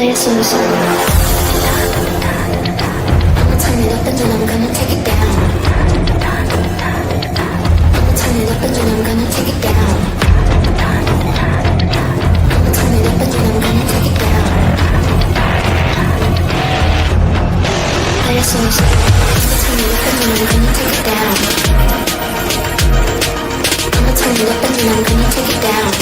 Play a song. I'ma turn it up and then I'm gonna take it down. I'ma turn it up and then I'm gonna take it down. I'ma turn it up and then I'm gonna take it down. Play a song. I'ma turn it up and then I'm gonna take it down. I'ma turn it up and then I'm gonna take it down.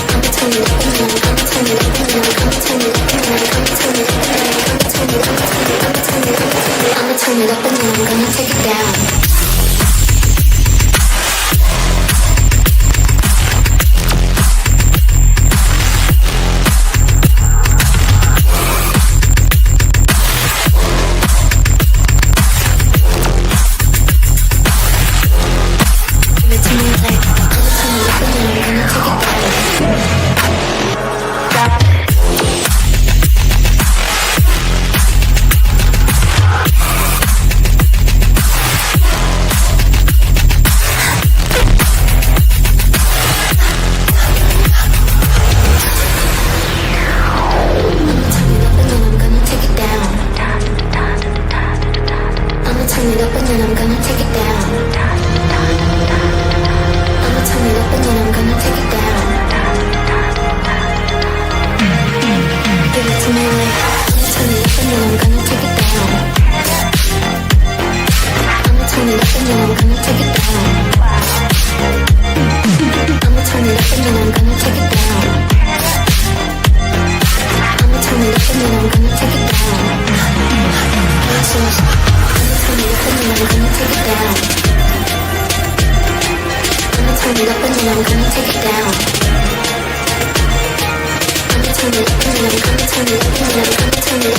I'ma turn it up and then I'm gonna turn it up and then I'm gonna turn it up and then I'm gonna turn it up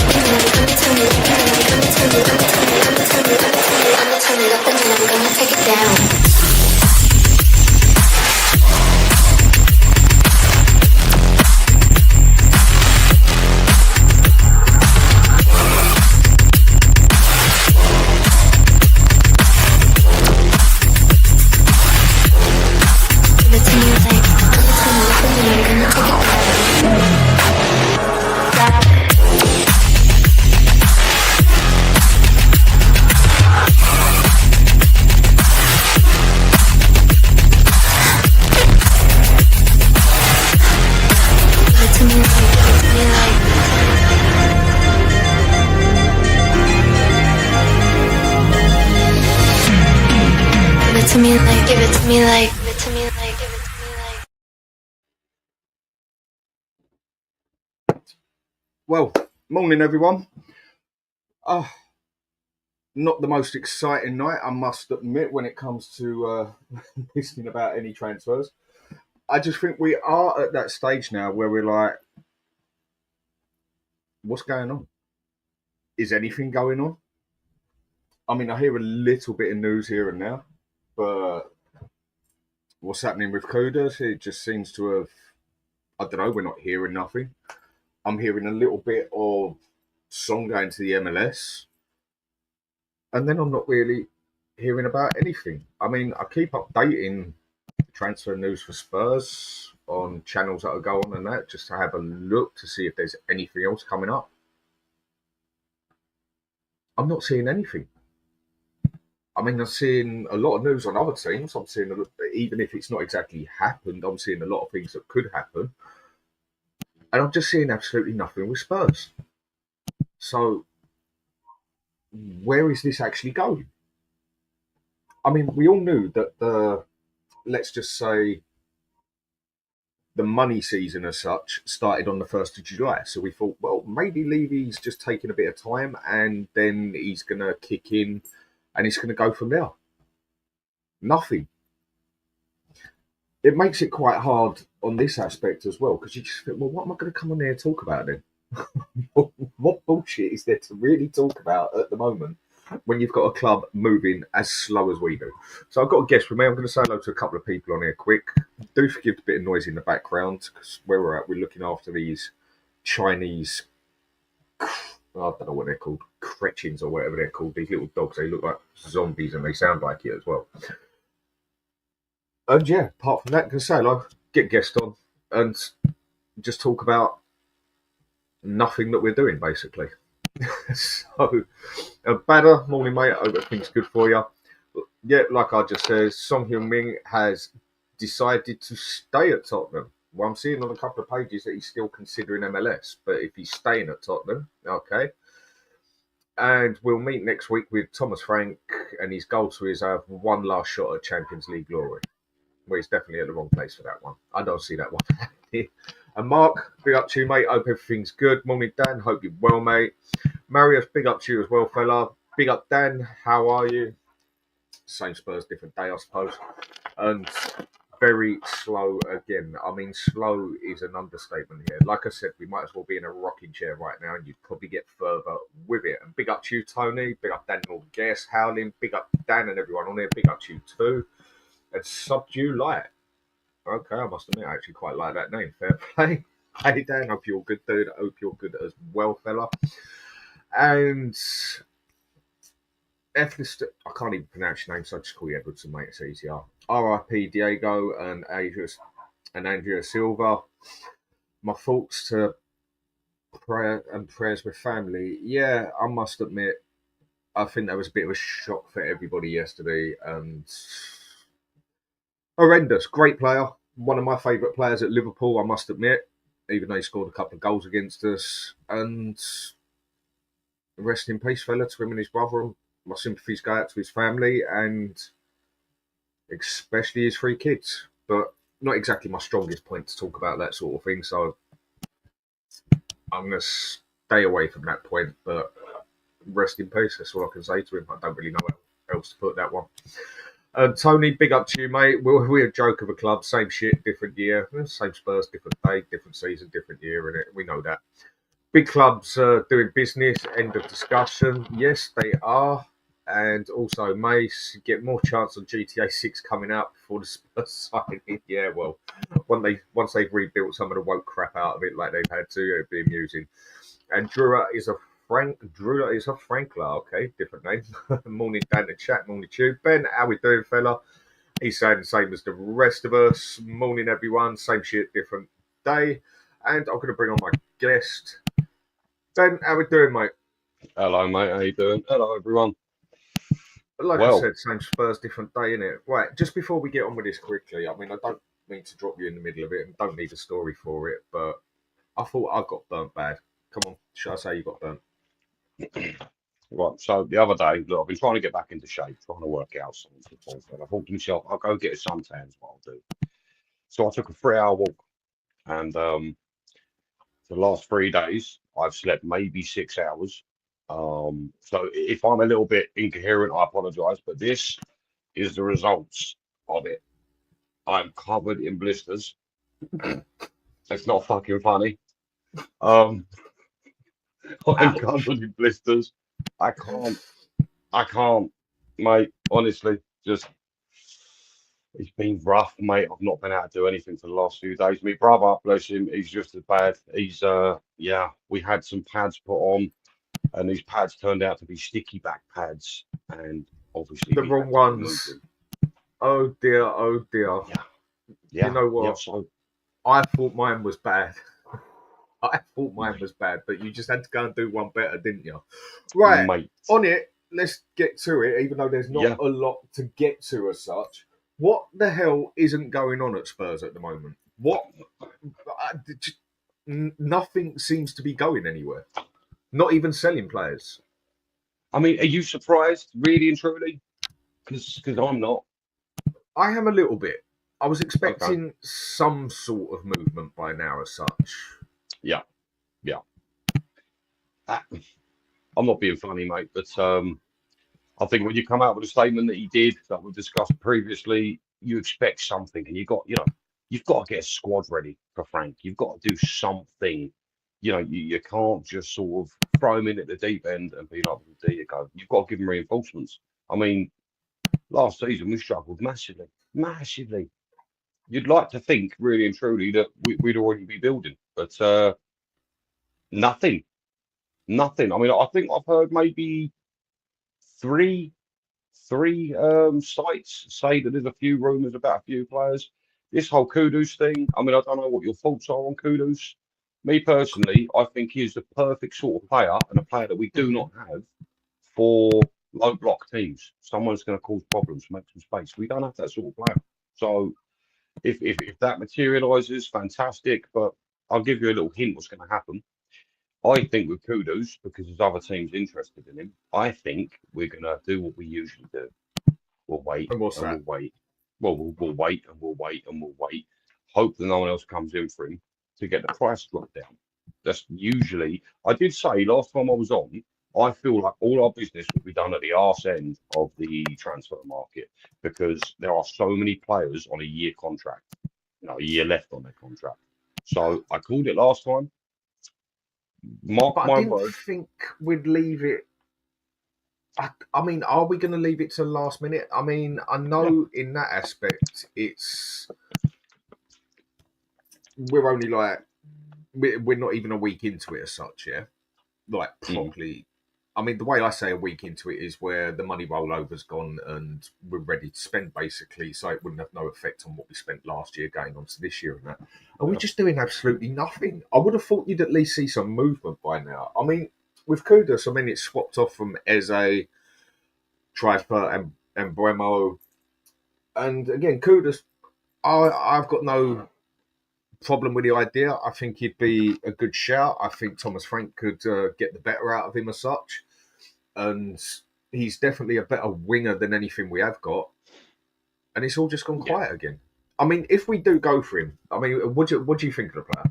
and then I'm gonna turn it up and then I'm gonna turn it up and then I'ma turn it up and then I'm gonna take it down. Well, morning everyone. Not the most exciting night, I must admit, when it comes to listening about any transfers. I just think we are at that stage now where we're like, what's going on? Is anything going on? I mean, I hear a little bit of news here and there, but what's happening with Kudus? It just seems to have, I don't know, we're not hearing nothing. I'm hearing a little bit of Song going to the MLS, and then I'm not really hearing about anything. I mean, I keep updating transfer news for Spurs on channels that I go on and that, just to have a look to see if there's anything else coming up. I'm not seeing anything. I mean, I'm seeing a lot of news on other teams. I'm seeing, even if it's not exactly happened, I'm seeing a lot of things that could happen. And I'm just seeing absolutely nothing with Spurs. So, where is this actually going? I mean, we all knew that let's just say, the money season as such started on the 1st of July. So we thought, well, maybe Levy's just taking a bit of time and then he's going to kick in and it's going to go from there. Nothing. It makes it quite hard on this aspect as well, because you just think, well, what am I going to come on there and talk about then? What bullshit is there to really talk about at the moment when you've got a club moving as slow as we do? So I've got a guest with me. I'm going to say hello to a couple of people on here quick. Do forgive a bit of noise in the background, because where we're at, we're looking after these Chinese, I don't know what they're called, Cretchins or whatever they're called, these little dogs. They look like zombies and they sound like it as well. And yeah, apart from that, I can say, like, get guests on and just talk about nothing that we're doing, basically. So, Badder, morning, mate. I hope everything's good for you. Yeah, like I just said, Song Heung-Min has decided to stay at Tottenham. Well, I'm seeing on a couple of pages that he's still considering MLS, but if he's staying at Tottenham, okay. And we'll meet next week with Thomas Frank, and his goal to his have one last shot at Champions League glory. Well, he's definitely at the wrong place for that one. I don't see that one happening. And Mark, big up to you, mate. Hope everything's good. Morning, Dan. Hope you're well, mate. Marius, big up to you as well, fella. Big up, Dan. How are you? Same Spurs, different day, I suppose. And very slow again. I mean, slow is an understatement here. Like I said, we might as well be in a rocking chair right now, and you'd probably get further with it. And big up to you, Tony. Big up Daniel Guest, Howling. Big up Dan and everyone on there. Big up to you too. And Subdue Light. Okay, I must admit, I actually quite like that name. Fair play. Hey, Dan, hope you're good, dude. I hope you're good as well, fella. And I can't even pronounce your name, so I just call you Edwardson, mate. It's easier. R.I.P. Diego and Andrea Silva. My thoughts to prayers with family. Yeah, I must admit, I think that was a bit of a shock for everybody yesterday, and horrendous. Great player. One of my favourite players at Liverpool, I must admit, even though he scored a couple of goals against us. And rest in peace, fella, to him and his brother. My sympathies go out to his family and especially his 3 kids. But not exactly my strongest point to talk about that sort of thing. So I'm going to stay away from that point. But rest in peace. That's all I can say to him. I don't really know how else to put that one. Tony, big up to you, mate. We're a joke of a club. Same shit, different year. Same Spurs, different day, different season, different year, innit? We know that. Big clubs doing business, end of discussion. Yes, they are. And also, Mace, get more chance on GTA 6 coming out before the Spurs signing. Yeah, well, once they've rebuilt some of the woke crap out of it like they've had to, it'd be amusing. And Drula is a Frankler, okay, different name. Morning, Dan, the chat, morning, Tube. Ben, how we doing, fella? He's saying the same as the rest of us. Morning, everyone. Same shit, different day. And I'm going to bring on my guest. Ben, how we doing, mate? Hello, mate. How you doing? Hello, everyone. Like I said, same Spurs, different day, innit? Right, just before we get on with this quickly, I mean, I don't mean to drop you in the middle of it and don't need a story for it, but I thought I got burnt bad. Come on, should I say you got burnt? Right, so the other day, look, I've been trying to get back into shape, trying to work out some football. And I thought to myself, I'll go get a suntan is what I'll do. So I took a 3-hour walk, and for the last 3 days, I've slept maybe 6 hours. So if I'm a little bit incoherent, I apologise, but this is the results of it. I'm covered in blisters. It's not fucking funny. I'm covered in blisters. I can't, mate. Honestly, just it's been rough, mate. I've not been able to do anything for the last few days. My brother, bless him, he's just as bad. He's we had some pads put on, and these pads turned out to be sticky back pads, and obviously the wrong ones. Oh dear, oh dear. Yeah. You know what? Yeah, so I thought mine was bad. But you just had to go and do one better, didn't you? Right, mate. On it, let's get to it, even though there's not a lot to get to as such. What the hell isn't going on at Spurs at the moment? Nothing seems to be going anywhere. Not even selling players. I mean, are you surprised, really and truly? Because I'm not. I am a little bit. I was expecting some sort of movement by now as such. Yeah. I'm not being funny, mate, but I think when you come out with a statement that he did, that we discussed previously, you expect something, and you've got to get a squad ready for Frank. You've got to do something. You can't just sort of throw him in at the deep end and be like, well, there you go. You've got to give him reinforcements. I mean, last season we struggled massively. You'd like to think, really and truly, that we'd already be building, but nothing. I mean, I think I've heard maybe three sites say that there's a few rumours about a few players. this whole Kudus thing. I mean, I don't know what your thoughts are on Kudus. Me personally, I think he's the perfect sort of player and a player that we do not have for low block teams. Someone's going to cause problems, make some space. We don't have that sort of player. So if that materialises, fantastic. But I'll give you a little hint what's going to happen. I think with Kudus, because there's other teams interested in him, I think we're going to do what we usually do. We'll wait And what's and that? we'll wait. Well, we'll wait and we'll wait and we'll wait. Hope that no one else comes in for him to get the price dropped down. That's usually, I did say last time I was on, I feel like all our business will be done at the arse end of the transfer market because there are so many players on a year contract, a year left on their contract. So I called it last time. Mark But my I didn't word. think we'd leave it. I mean, are we going to leave it to the last minute? I mean, I know in that aspect, we're only like, we're not even a week into it as such, yeah? Like, properly. I mean, the way I say a week into it is where the money rollover's gone and we're ready to spend, basically, so it wouldn't have no effect on what we spent last year going on to this year and that. And we're just doing absolutely nothing. I would have thought you'd at least see some movement by now. I mean, with Kudus, I mean, it's swapped off from Eze, Trifer, and Bremo. And again, Kudus, I've got no problem with the idea. I think he'd be a good shout. I think Thomas Frank could get the better out of him as such. And he's definitely a better winger than anything we have got. And it's all just gone quiet again. I mean, if we do go for him, I mean, what do you think of the player?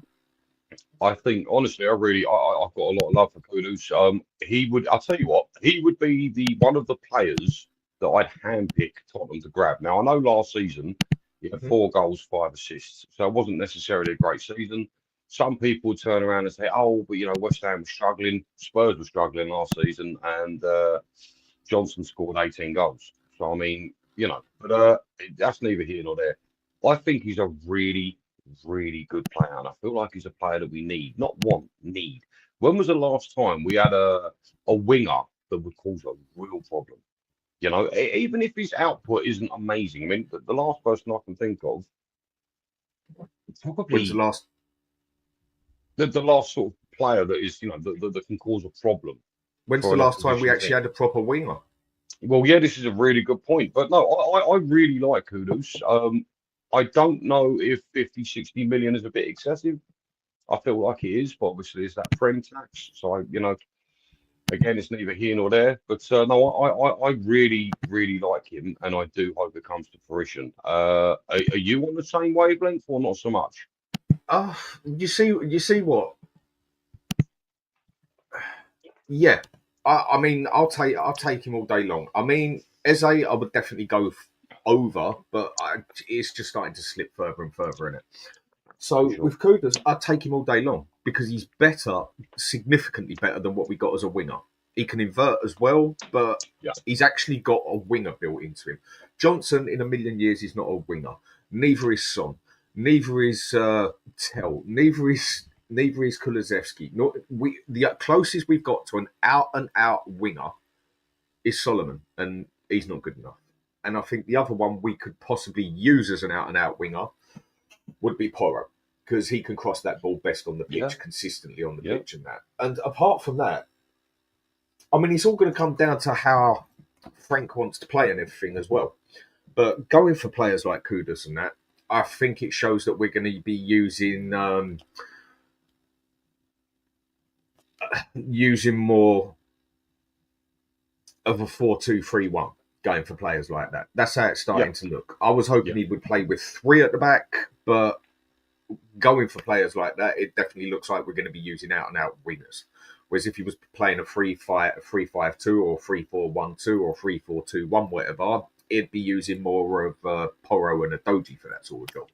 I think honestly, I've got a lot of love for Kudus. I'll tell you what, he would be one of the players that I'd handpick Tottenham to grab. Now I know last season he had 4 goals, 5 assists, so it wasn't necessarily a great season. Some people would turn around and say, "Oh, but West Ham was struggling, Spurs were struggling last season, and Johnson scored 18 goals." So I mean, but that's neither here nor there. I think he's a really, really good player, and I feel like he's a player that we not want, need. When was the last time we had a winger that would cause a real problem? Even if his output isn't amazing. I mean, the last person I can think of, probably When's the last? The last sort of player that is, that can cause a problem. When's the last time we actually had a proper winger? Well, yeah, this is a really good point. But no, I really like Kudus. I don't know if 50, 60 million is a bit excessive. I feel like it is, but obviously it's that friend tax. So, again, it's neither here nor there. But no, I really, really like him, and I do hope it comes to fruition. Are you on the same wavelength or not so much? You see what? Yeah, I mean, I'll take him all day long. I mean, Eze, I would definitely go over, but it's just starting to slip further and further in it. So with Kudus, I'd take him all day long because he's better, significantly better than what we got as a winger. He can invert as well, but he's actually got a winger built into him. Johnson, in a million years, is not a winger. Neither is Son. Neither is Tel. Neither is Kulusevski. The closest we've got to an out-and-out winger is Solomon, and he's not good enough. And I think the other one we could possibly use as an out-and-out winger would be Porro, because he can cross that ball best on the pitch, consistently on the pitch and that. And apart from that, I mean, it's all going to come down to how Frank wants to play and everything as well. But going for players like Kudus and that, I think it shows that we're going to be using more of a 4-2-3-1 going for players like that. That's how it's starting to look. I was hoping he would play with 3 at the back, but going for players like that, it definitely looks like we're going to be using out-and-out wingers. Whereas if he was playing a 3-5-2 or 3-4-1-2 or 3-4-2-1, whatever, it'd be using more of Porro and Adoji for that sort of job.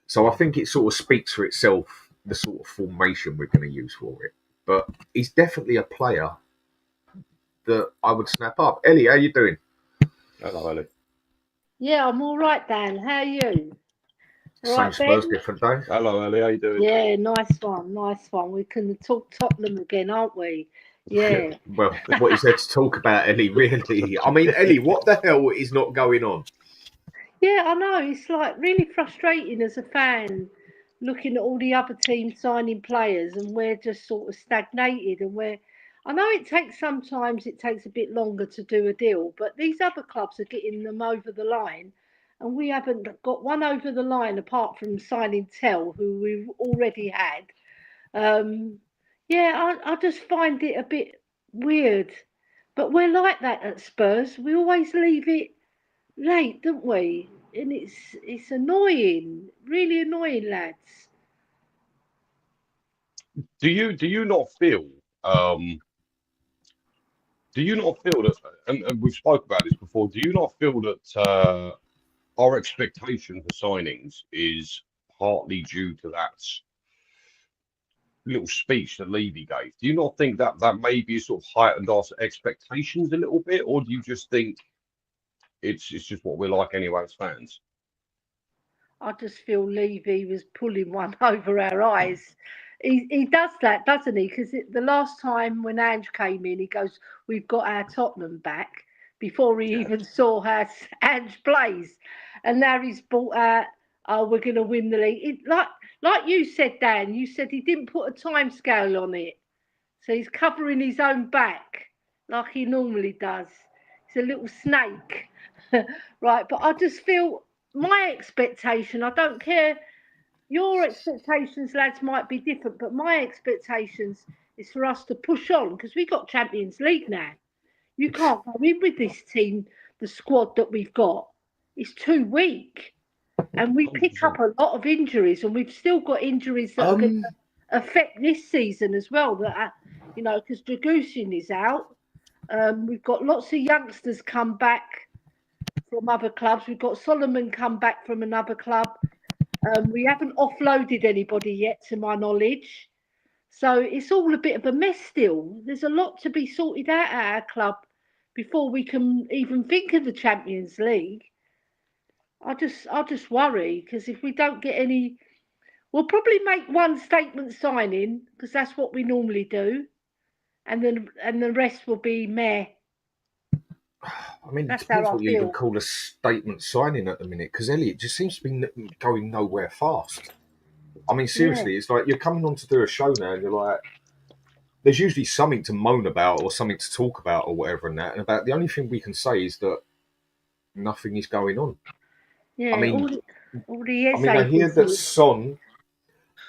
So I think it sort of speaks for itself, the sort of formation we're going to use for it. But he's definitely a player that I would snap up. Ellie, how you doing? Hello, Ellie. Yeah, I'm all right, Dan. How are you? Same Spurs, different day. Hello, Ellie. How you doing? Yeah, nice one. We can talk Tottenham again, aren't we? Yeah. Well, what is there to talk about, Ellie, really? I mean, Ellie, what the hell is not going on? Yeah, I know. It's like really frustrating as a fan looking at all the other teams signing players and we're just sort of stagnated and I know sometimes it takes a bit longer to do a deal, but these other clubs are getting them over the line and we haven't got one over the line apart from signing Tel, who we've already had. Um, yeah, I just find it a bit weird. But we're like that at Spurs. We always leave it late, don't we? And it's annoying, really annoying, lads. Do you not feel do you not feel that, and we've spoke about this before, do you not feel that our expectation for signings is partly due to that little speech that Levy gave? Do you not think that that maybe sort of heightened our expectations a little bit, or do you just think it's just what we're like anyway as fans? I just feel Levy was pulling one over our eyes. He does that, doesn't he? Because the last time when Ange came in, he goes, "We've got our Tottenham back," before he Yeah. even saw how Ange plays. And now he's brought out, "Oh, we're going to win the league." Like you said, Dan, you said he didn't put a time scale on it. So he's covering his own back like he normally does. He's a little snake. Right, but I just feel my expectation, I don't care, your expectations, lads, might be different, but my expectations is for us to push on because we got Champions League now. You can't go in with this team, the squad that we've got. It's too weak. And we pick up 100%. a lot of injuries, and we've still got injuries that are going Um, to affect this season as well. Because Dragusin is out. We've got lots of youngsters come back from other clubs. We've got Solomon come back from another club. We haven't offloaded anybody yet, to my knowledge. So it's all a bit of a mess still. There's a lot to be sorted out at our club before we can even think of the Champions League. I just worry because if we don't get any, we'll probably make one statement signing because that's what we normally do, and the rest will be meh. I mean, it That's how depends I what you even feel. call a statement signing at the minute, because Elliot just seems to be going nowhere fast. I mean, Yeah, seriously, it's like you're coming on to do a show now, and you're like, there's usually something to moan about or something to talk about or whatever, and that. And about the only thing we can say is that nothing is going on. I yeah. mean, All the I Eze hear that business. Son,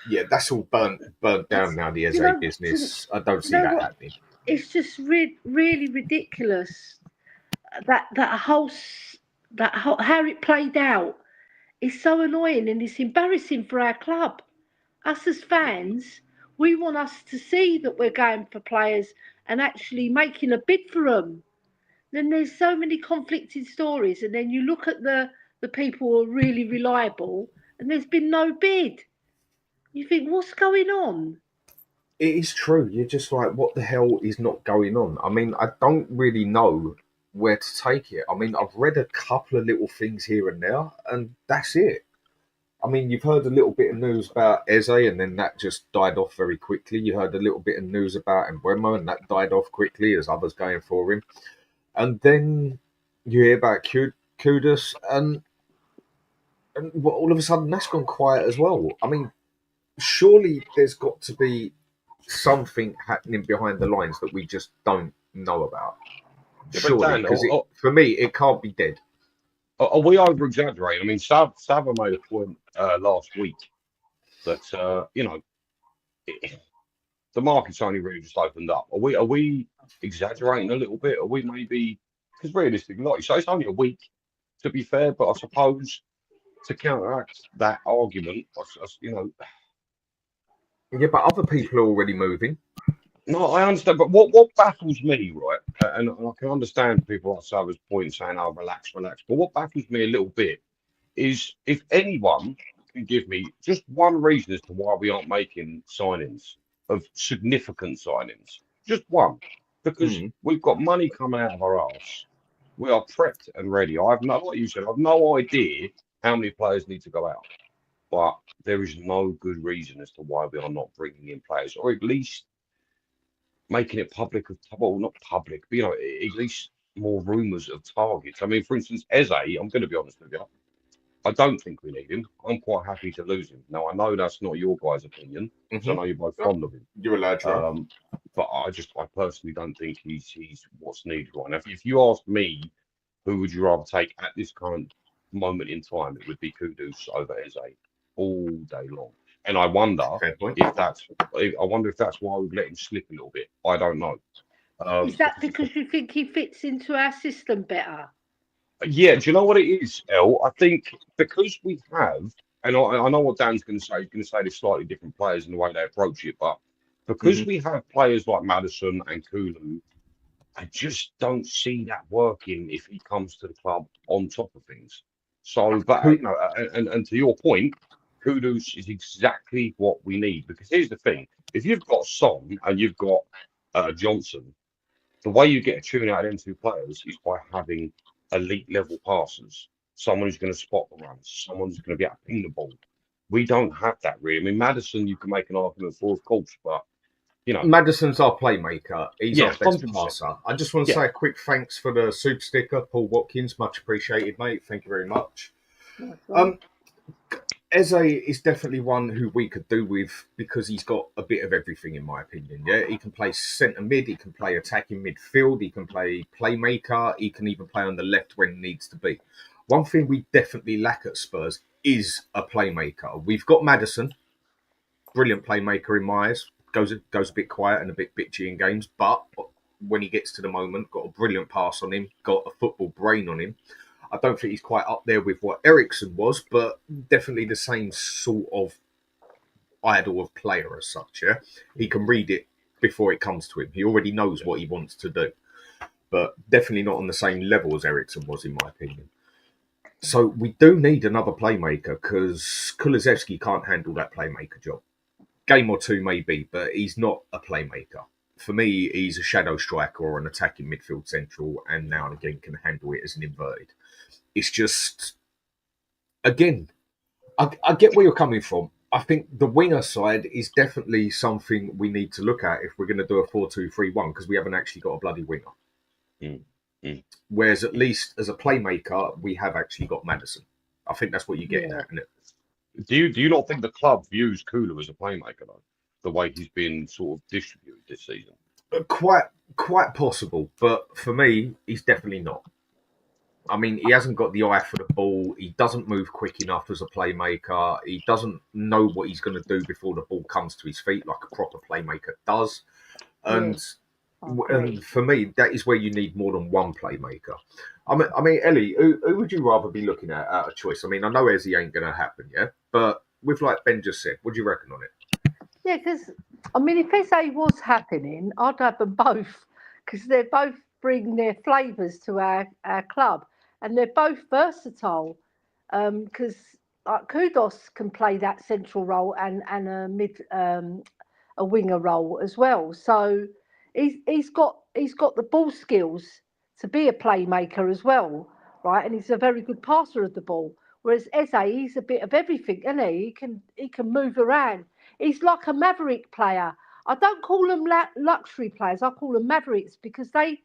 yeah, that's all burnt down It's, now. The do Eze you know? business, I don't You see know that what? happening. It's just really ridiculous that whole how it played out. It's so annoying and it's embarrassing for our club. Us as fans, we want us to see that we're going for players and actually making a bid for them. Then there's so many conflicting stories, and then you look at the people who are really reliable, and there's been no bid. You think, what's going on? It is true. You're just like, what the hell is not going on? I mean, I don't really know where to take it. I mean, I've read a couple of little things here and there, and that's it. I mean, you've heard a little bit of news about Eze, and then that just died off very quickly. You heard a little bit of news about Mbeumo, and that died off quickly as others going for him. And then you hear about Kudus, and well, all of a sudden that's gone quiet as well. I mean, surely there's got to be something happening behind the lines that we just don't know about. Yeah, but Surely, Dan, because for me, it can't be dead. are we over exaggerating? I mean, Sava made a point last week that the market's only really just opened up. Are we exaggerating a little bit? Are we maybe, because realistically, like you say, it's only a week to be fair, but I suppose to counteract that argument, Yeah, but other people are already moving. no, I understand. But what baffles me, right, and I can understand people like Sava's point saying, "Oh, relax, relax." But what baffles me a little bit is if anyone can give me just one reason as to why we aren't making signings of significant signings, just one, because Mm. we've got money coming out of our arse. We are prepped and ready. I have no, like you said, I've no idea how many players need to go out, but there is no good reason as to why we are not bringing in players, or at least making it public of, well, not public, but at least more rumours of targets. I mean, for instance, Eze, I'm going to be honest with you. I don't think we need him. I'm quite happy to lose him. Now, I know that's not your guys' opinion, so I know you're both fond of him. You're allowed to. But I personally don't think he's what's needed right now. If you ask me, who would you rather take at this current moment in time, it would be Kudus over Eze all day long. And I wonder if that's why we've let him slip a little bit. I don't know. Is that because you think he fits into our system better? Yeah, do you know what it is, El? I think because we have, and I know what Dan's going to say. He's going to say there's slightly different players in the way they approach it, but because we have players like Maddison and Kulu, I just don't see that working if he comes to the club on top of things. So, but you know, and to your point, Kudus is exactly what we need. Because here's the thing: if you've got Son and you've got Johnson, the way you get a tune out of them two players is by having elite level passers, someone who's going to spot the runs, someone who's going to be able to ping the ball. We don't have that really. I mean, Maddison, you can make an argument for, of course, but you know, Maddison's our playmaker. He's our best 100%. passer. I just want to say a quick thanks for the soup sticker, Paul Watkins. Much appreciated, mate. Thank you very much. Eze is definitely one who we could do with because he's got a bit of everything, in my opinion. Yeah, he can play centre mid, he can play attacking midfield, he can play playmaker, he can even play on the left when it needs to be. One thing we definitely lack at Spurs is a playmaker. We've got Maddison, brilliant playmaker in my eyes. Goes a bit quiet and a bit bitchy in games, but when he gets to the moment, got a brilliant pass on him, got a football brain on him. I don't think he's quite up there with what Eriksen was, but definitely the same sort of idol of player as such, yeah? He can read it before it comes to him. He already knows what he wants to do, but definitely not on the same level as Eriksen was, in my opinion. So we do need another playmaker because Kulusevski can't handle that playmaker job. Game or two maybe, but he's not a playmaker. For me, he's a shadow striker or an attacking midfield central, and now and again can handle it as an inverted. It's just, again, I get where you're coming from. I think the winger side is definitely something we need to look at if we're going to do a 4-2-3-1 because we haven't actually got a bloody winger. Whereas at least as a playmaker, we have actually got Maddison. I think that's what you're getting at, isn't it? Do you not think the club views Kulu as a playmaker though, the way he's been sort of distributed this season? Quite possible, but for me, he's definitely not. I mean, he hasn't got the eye for the ball. He doesn't move quick enough as a playmaker. He doesn't know what he's going to do before the ball comes to his feet, like a proper playmaker does. And for me, that is where you need more than one playmaker. I mean, Ellie, who would you rather be looking at out of choice? I mean, I know Eze ain't going to happen, yeah? But with like Ben just said, what do you reckon on it? Yeah, because, I mean, if Eze was happening, I'd have them both because they both bring their flavours to our club and they're both versatile because Kudus can play that central role and a winger role as well. So he's got the ball skills to be a playmaker as well, right? And he's a very good passer of the ball. Whereas Eze, he's a bit of everything, isn't he? He can move around. He's like a maverick player. I don't call them luxury players. I call them mavericks because they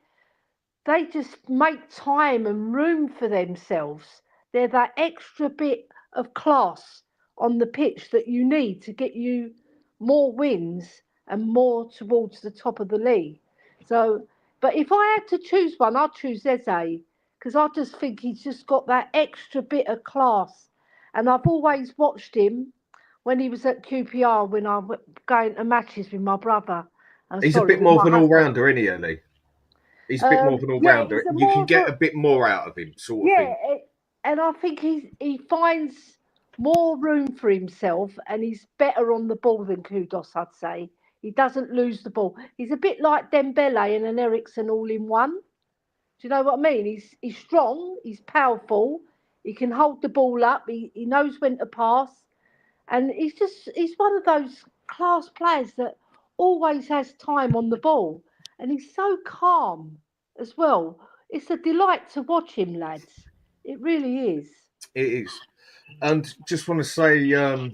just make time and room for themselves. They're that extra bit of class on the pitch that you need to get you more wins and more towards the top of the league. So, but if I had to choose one, I'd choose Eze because I just think he's just got that extra bit of class. And I've always watched him when he was at QPR when I was going to matches with my brother. He's a bit more of an all-rounder, isn't he, Ellie? He's a bit more of an all-rounder. You can get a bit more out of him, sort of thing. Yeah, and I think he finds more room for himself and he's better on the ball than Kudus, I'd say. He doesn't lose the ball. He's a bit like Dembele and an Eriksen all in one. Do you know what I mean? He's strong, he's powerful, he can hold the ball up, he knows when to pass. And he's one of those class players that always has time on the ball. And he's so calm as well. It's a delight to watch him, lads. It really is. It is. And just want to say a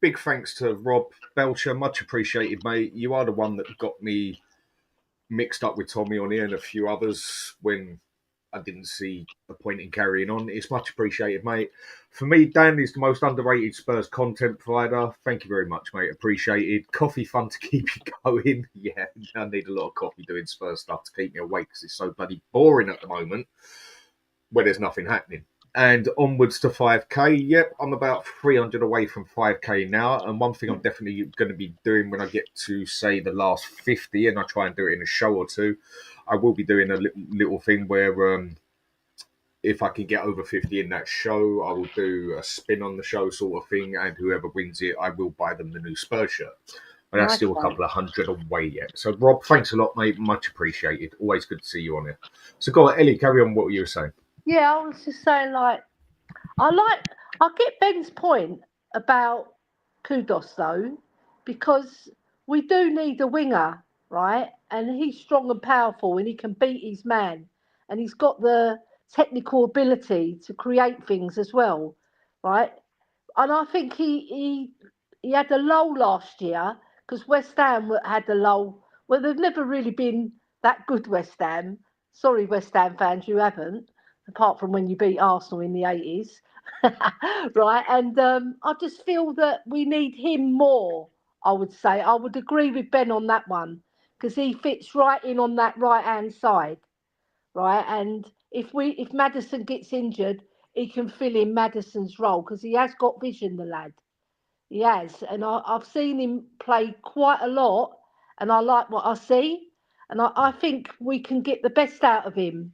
big thanks to Rob Belcher. Much appreciated, mate. You are the one that got me mixed up with Tommy on here and a few others when I didn't see a point in carrying on. It's much appreciated, mate. For me, Dan is the most underrated Spurs content provider. Thank you very much, mate. Appreciated. Coffee fun to keep you going. Yeah, I need a lot of coffee doing Spurs stuff to keep me awake because it's so bloody boring at the moment where there's nothing happening. And onwards to 5K. Yep, I'm about 300 away from 5K now. And one thing I'm definitely going to be doing when I get to, say, the last 50, and I try and do it in a show or two, I will be doing a little thing where if I can get over 50 in that show, I will do a spin on the show sort of thing. And whoever wins it, I will buy them the new Spurs shirt. But that's still a couple of hundred away yet. So, Rob, thanks a lot, mate. Much appreciated. Always good to see you on here. So, go on, Ellie, carry on what you were saying. Yeah, I was just saying, I get Ben's point about Kudus though, because we do need a winger, right? And he's strong and powerful, and he can beat his man, and he's got the technical ability to create things as well, right? And I think he had a lull last year because West Ham had a lull. Well, they've never really been that good, West Ham. Sorry, West Ham fans, you haven't. Apart from when you beat Arsenal in the 80s, right? And I just feel that we need him more, I would say. I would agree with Ben on that one because he fits right in on that right-hand side, right? And if Maddison gets injured, he can fill in Maddison's role because he has got vision, the lad. He has. And I've seen him play quite a lot, and I like what I see. And I think we can get the best out of him,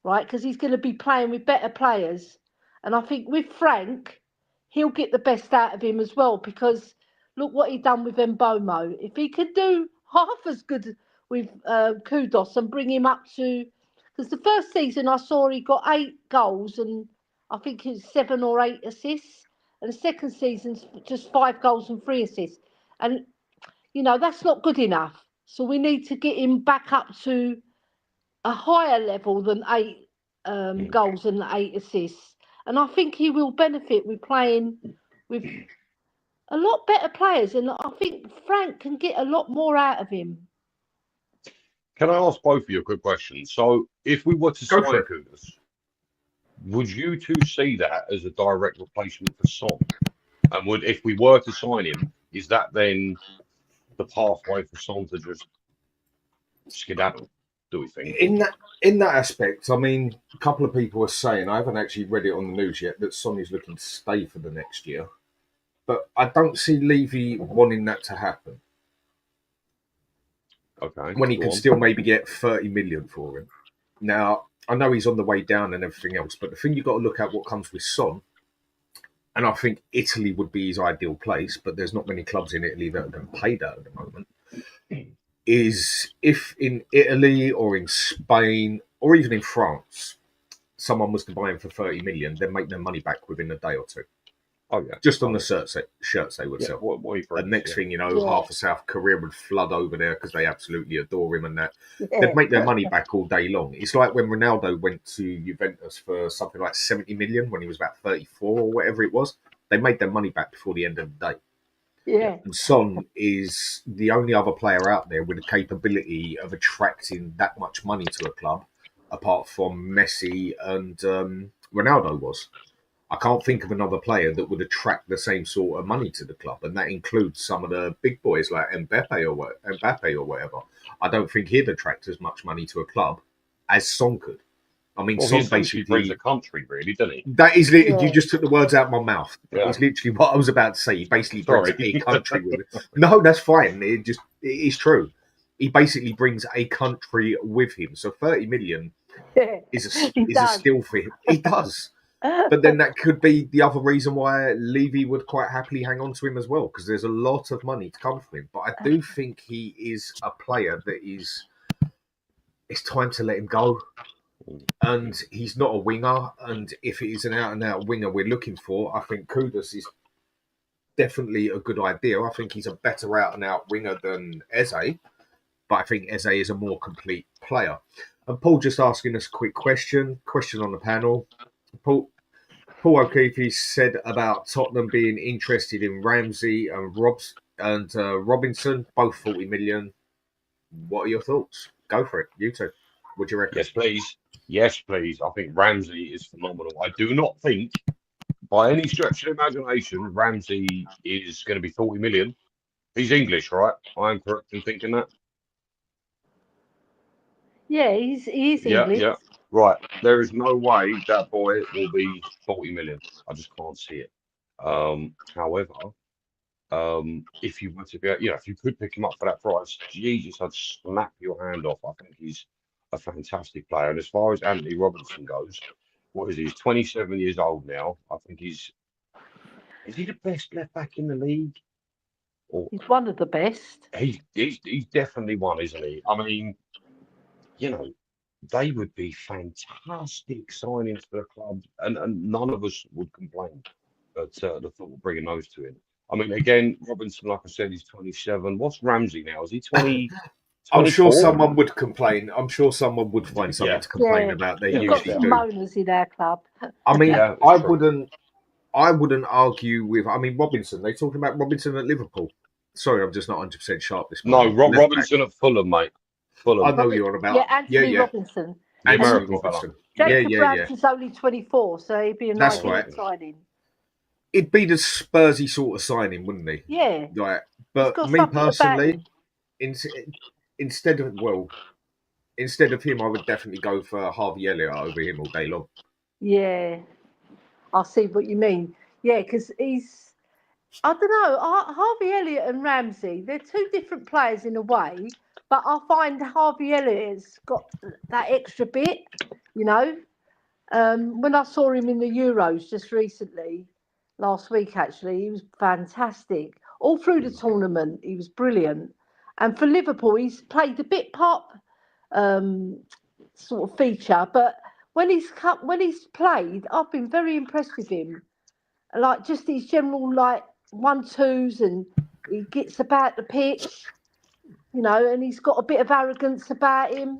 right? Because he's going to be playing with better players. And I think with Frank, he'll get the best out of him as well because look what he done with Mbomo. If he could do half as good with Kudus and bring him up to... Because the first season I saw he got 8 goals and I think it's 7 or 8 assists. And the second season's just 5 goals and 3 assists. And, that's not good enough. So we need to get him back up to a higher level than 8 goals and 8 assists. And I think he will benefit with playing with a lot better players. And I think Frank can get a lot more out of him. Can I ask both of you a quick question? So, if we were to sign for it. Kudus, would you two see that as a direct replacement for Son? And if we were to sign him, is that then the pathway for Son to just skedaddle? Do we think? In that aspect, I mean, a couple of people are saying, I haven't actually read it on the news yet, that Son is looking to stay for the next year. But I don't see Levy wanting that to happen. Okay. When he can still maybe get 30 million for him. Now, I know he's on the way down and everything else, but the thing you've got to look at what comes with Son, and I think Italy would be his ideal place, but there's not many clubs in Italy that are going to pay that at the moment, is if in Italy or in Spain or even in France, someone was to buy him for 30 million, they'd make their money back within a day or two. Oh, yeah. Just on the shirts they would sell. And next thing you know, half of South Korea would flood over there because they absolutely adore him and that. They'd make their money back all day long. It's like when Ronaldo went to Juventus for something like 70 million when he was about 34 or whatever it was. They made their money back before the end of the day. Yeah. And Son is the only other player out there with the capability of attracting that much money to a club, apart from Messi and Ronaldo was. I can't think of another player that would attract the same sort of money to the club, and that includes some of the big boys like Mbappe or whatever. I don't think he'd attract as much money to a club as Son could. I mean, Son basically brings a country, really, doesn't he? That is literally, you just took the words out of my mouth. Yeah. It's literally what I was about to say. He basically brings a country with it. No, that's fine. It is true. He basically brings a country with him. So 30 million is a steal for him. He does. But then that could be the other reason why Levy would quite happily hang on to him as well, because there's a lot of money to come from him. But I do think he is a player that it's time to let him go. And he's not a winger. And if it is an out-and-out winger we're looking for, I think Kudus is definitely a good idea. I think he's a better out-and-out winger than Eze. But I think Eze is a more complete player. And Paul just asking us a quick question on the panel. Paul O'Keefe said about Tottenham being interested in Ramsey and Robinson, both 40 million. What are your thoughts? Go for it. You two. What do you reckon? Yes, please. Yes, please. I think Ramsey is phenomenal. I do not think, by any stretch of imagination, Ramsey is going to be 40 million. He's English, right? I am correct in thinking that. Yeah, he's Yeah, English. yeah. Right. There is no way that boy will be 40 million. I just can't see it. However, if you were to be, if you could pick him up for that price, Jesus, I'd snap your hand off. I think he's a fantastic player. And as far as Anthony Robinson goes, what is he? He's 27 years old now. I think is he the best left back in the league? Or He's one of the best. he's definitely one, isn't he? I mean, they would be fantastic signings for the club, and none of us would complain at the thought of bringing those two in. I mean, again, Robinson, like I said, he's 27. What's Ramsey now? Is he 20? I'm sure 24? someone would complain. I'm sure someone would find something Yeah. to complain Yeah. about. They Yeah, We've got usually some do. moaners in our club. I mean, Yeah, it's I true. wouldn't argue with. I mean, Robinson. They talking about Robinson at Liverpool. Sorry, I'm just not 100% sharp this No, morning. Left back. Robinson at Fulham, mate. Fulham. I know you're about. Yeah, Anthony yeah. Robinson. The Anthony American fella. Robinson. Jacob Yeah. Ramsey's only 24, so he'd be a That's nice right. signing. It'd be the Spursy sort of signing, wouldn't he? Yeah. Right. He's But got me something about personally, him. instead of him, I would definitely go for Harvey Elliott over him all day long. Yeah. I see what you mean. Yeah, because he's, I don't know, Harvey Elliott and Ramsey, they're two different players in a way, but I find Harvey Elliott's got that extra bit, When I saw him in the Euros just recently, last week actually, he was fantastic. All through the tournament, he was brilliant. And for Liverpool, he's played a bit part sort of feature, but when he's played, I've been very impressed with him. Like just his general 1-2s, and he gets about the pitch, and he's got a bit of arrogance about him.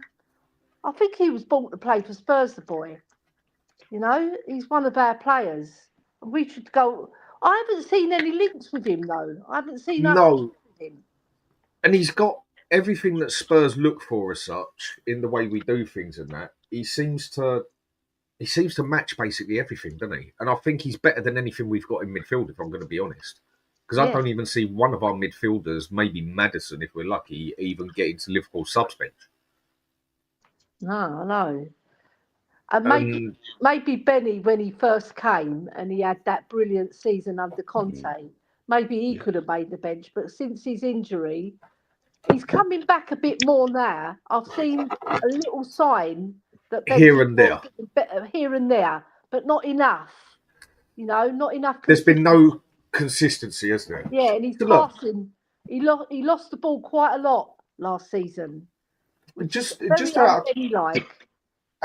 I think he was bought to play for Spurs, the boy. He's one of our players. We should go. I haven't seen any links with him though. I haven't seen us No. with him. And he's got everything that Spurs look for as such in the way we do things and that. He seems to match basically everything, doesn't he? And I think he's better than anything we've got in midfield, if I'm going to be honest. Because I don't even see one of our midfielders, maybe Maddison, if we're lucky, even get into Liverpool subs bench. No. And maybe Benny, when he first came and he had that brilliant season under Conte, maybe he could have made the bench. But since his injury, he's coming back a bit more now. I've seen a little sign that Here and there, but not enough. Not enough. There's been no consistency, has there? Yeah, and he's passing. He lost the ball quite a lot last season. Just out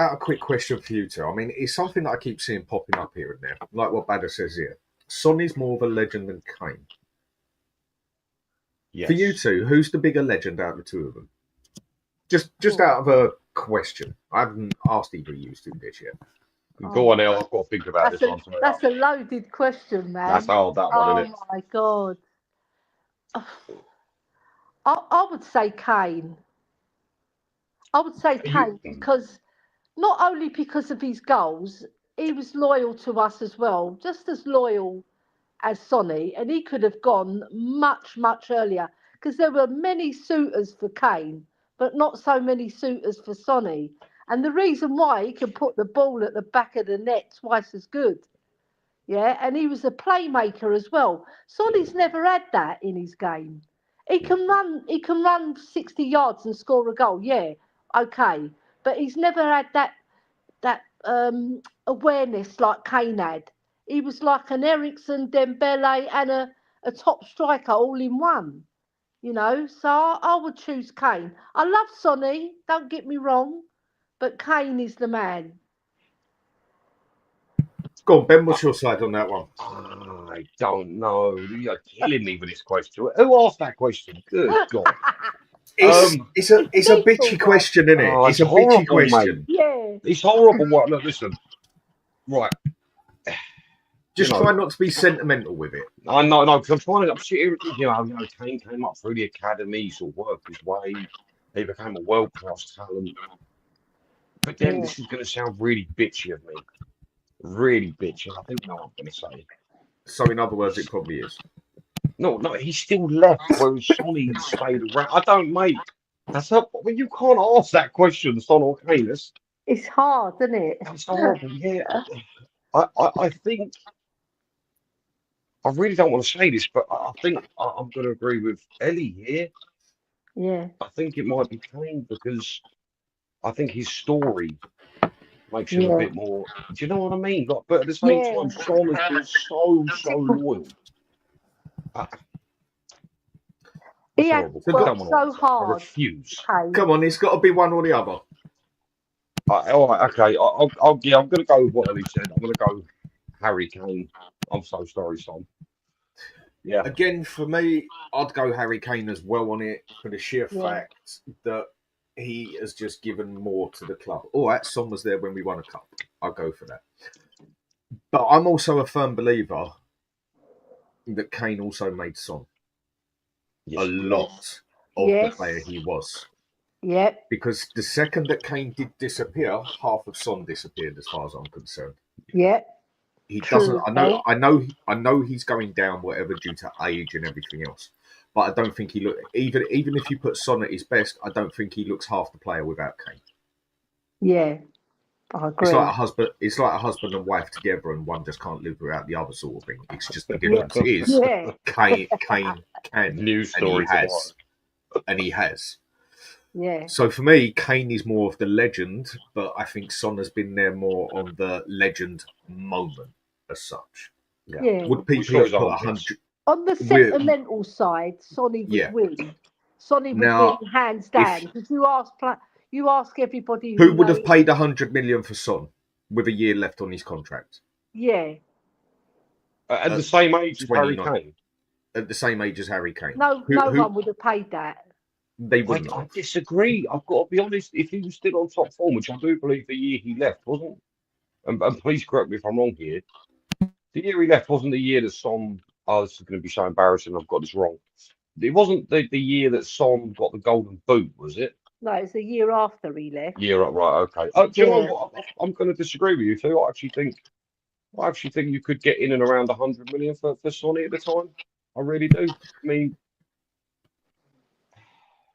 a quick question for you two. I mean, it's something that I keep seeing popping up here and there, like what Badder says here. Son is more of a legend than Kane. Yes. For you two, who's the bigger legend out of the two of them? Just out of a question. I haven't asked either of you two this yet. Go on, El. I've got to think about this one. That's a loaded question, man. That's that one, isn't it? Oh my God. I would say Kane. Because not only because of his goals, he was loyal to us as well, just as loyal as Sonny, and he could have gone much, much earlier because there were many suitors for Kane, but not so many suitors for Sonny. And the reason why he can put the ball at the back of the net twice as good. Yeah, and he was a playmaker as well. Sonny's never had that in his game. He can run 60 yards and score a goal, yeah, okay. But he's never had that awareness like Kane had. He was like an Eriksen, Dembele, and a top striker all in one. So I would choose Kane. I love Sonny, don't get me wrong, but Kane is the man. Go on, Ben, what's your side on that one? I don't know. You're killing me with this question. Who asked that question? Good God. It's a bitchy question, isn't it? Oh, it's a bitchy question. Mate. Yeah. It's horrible. Look, listen. Right. Just try not to be sentimental with it. I know, because I'm sitting here, Kane came up through the academy, sort of worked his way. He became a world-class talent. But then Yeah. this is going to sound really bitchy of me. Really bitchy. I think what I'm going to say. So in other words, it probably is. No, he's still left, whereas Sonny stayed around. I don't, mate. That's not. Well, you can't ask that question, Son or Kane. It's hard, isn't it? That's horrible. Yeah, I think. I really don't want to say this, but I think I'm going to agree with Ellie here. Yeah. I think it might be Kane because I think his story makes him a Yeah. bit more. Do you know what I mean? Like, but at the same Yeah. time, Son has been so loyal. He That's had horrible. So I worked don't want to so answer. I hard. refuse. Kane. Come on, it's got to be one or the other. All right, okay. Yeah, I'm going to go with what Ellie said. I'm going to go Harry Kane. I'm so sorry, Son. Yeah. Again, for me, I'd go Harry Kane as well on it for the sheer Yeah. fact that he has just given more to the club. All right, Son was there when we won a cup. I'll go for that. But I'm also a firm believer that Kane also made Son Yes. a lot of the player he was. Yep. Because the second that Kane did disappear, half of Son disappeared as far as I'm concerned. Yep. He True, doesn't. I know he's going down, whatever, due to age and everything else. But I don't think he look even if you put Son at his best. I don't think he looks half the player without Kane. Yeah. I agree. It's like a husband and wife together, and one just can't live without the other, sort of thing. It's just the difference is Yeah. Kane can, News story and he has. Yeah. So for me, Kane is more of the legend, but I think Son has been there more on the legend moment as such. Yeah. Would people Sure, have put 100? On the sentimental side, Sonny would win. Sonny would win hands down. Because you ask everybody Who would have paid 100 million for Son with a year left on his contract? Yeah. At the same age as Harry 29. Kane. At the same age as Harry Kane. No one would have paid that. They wouldn't. I disagree. I've got to be honest. If he was still on top form, which I do believe the year he left wasn't, and please correct me if I'm wrong here, the year he left wasn't the year that Son. Oh, this is going to be so embarrassing. I've got this wrong. It wasn't the year that Son got the golden boot, was it? No, it's a year after he left. Yeah, right, okay. Do you know what? I'm going to disagree with you too. I actually think you could get in and around 100 million for Sonny at the time. I really do. I mean,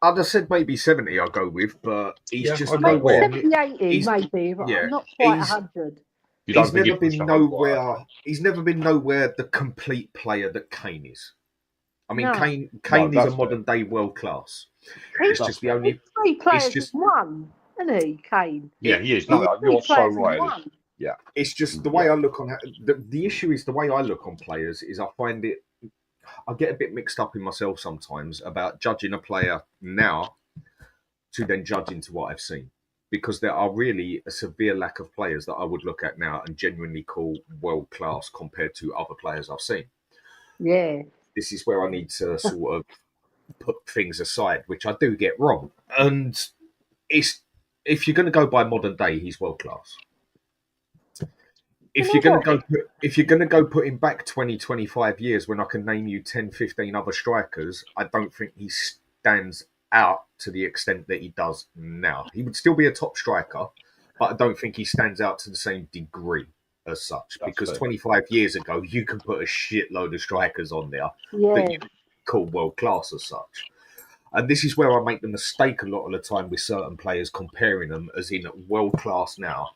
I'd have said maybe 70 I'll go with, but he's just maybe nowhere. 70, 80, maybe, but not quite 100. He's never been nowhere. He's never been nowhere the complete player that Kane is. I mean, Kane is a modern day world class. It's just the only three players just one, isn't he, Kane? Yeah, he is. No, you're so right. Yeah, it's just the way I look on the issue is the way I look on players is I find it. I get a bit mixed up in myself sometimes about judging a player now to then judge into what I've seen. Because there are really a severe lack of players that I would look at now and genuinely call world class compared to other players I've seen. Yeah. This is where I need to sort of put things aside, which I do get wrong. And if you're going to go by modern day, he's world class. If you're going to go put him back 20, 25 years when I can name you 10, 15 other strikers, I don't think he stands out to the extent that he does now. He would still be a top striker, but I don't think he stands out to the same degree as such. That's because 25 years ago, you can put a shitload of strikers on there that you call world class as such. And this is where I make the mistake a lot of the time with certain players, comparing them as in world class now.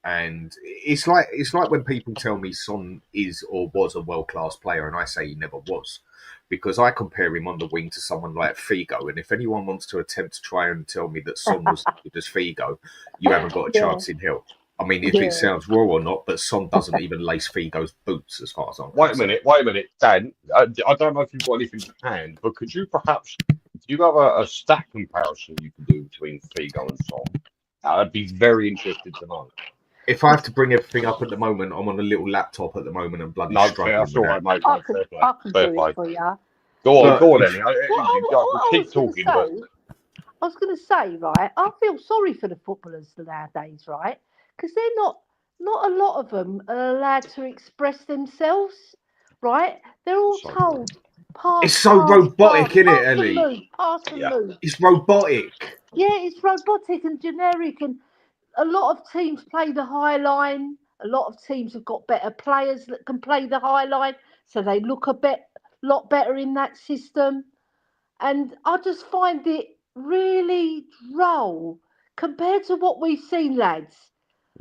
And it's like when people tell me Son is or was a world class player, and I say he never was, because I compare him on the wing to someone like Figo. And if anyone wants to attempt to try and tell me that Son was as good as Figo, you haven't got a chance in hell. I mean, if it sounds raw or not, but Son doesn't even lace Figo's boots, as far as I'm concerned. Wait a minute, Dan. I don't know if you've got anything to hand, but could you perhaps, do you have a stat comparison you can do between Figo and Son? I'd be very interested to know. If I have to bring everything up at the moment, I'm on a little laptop at the moment and bloody struggling. That's all right, mate. I can do it for you. Go on, Ellie. Keep talking. I was going to say, right, I feel sorry for the footballers nowadays, right? Because they're not a lot of them are allowed to express themselves, right? They're all told, pass. It's so robotic, isn't it, Ellie? Pass and move. It's robotic. Yeah, it's robotic and generic, and a lot of teams play the high line. A lot of teams have got better players that can play the high line, so they look lot better in that system. And I just find it really droll compared to what we've seen, lads.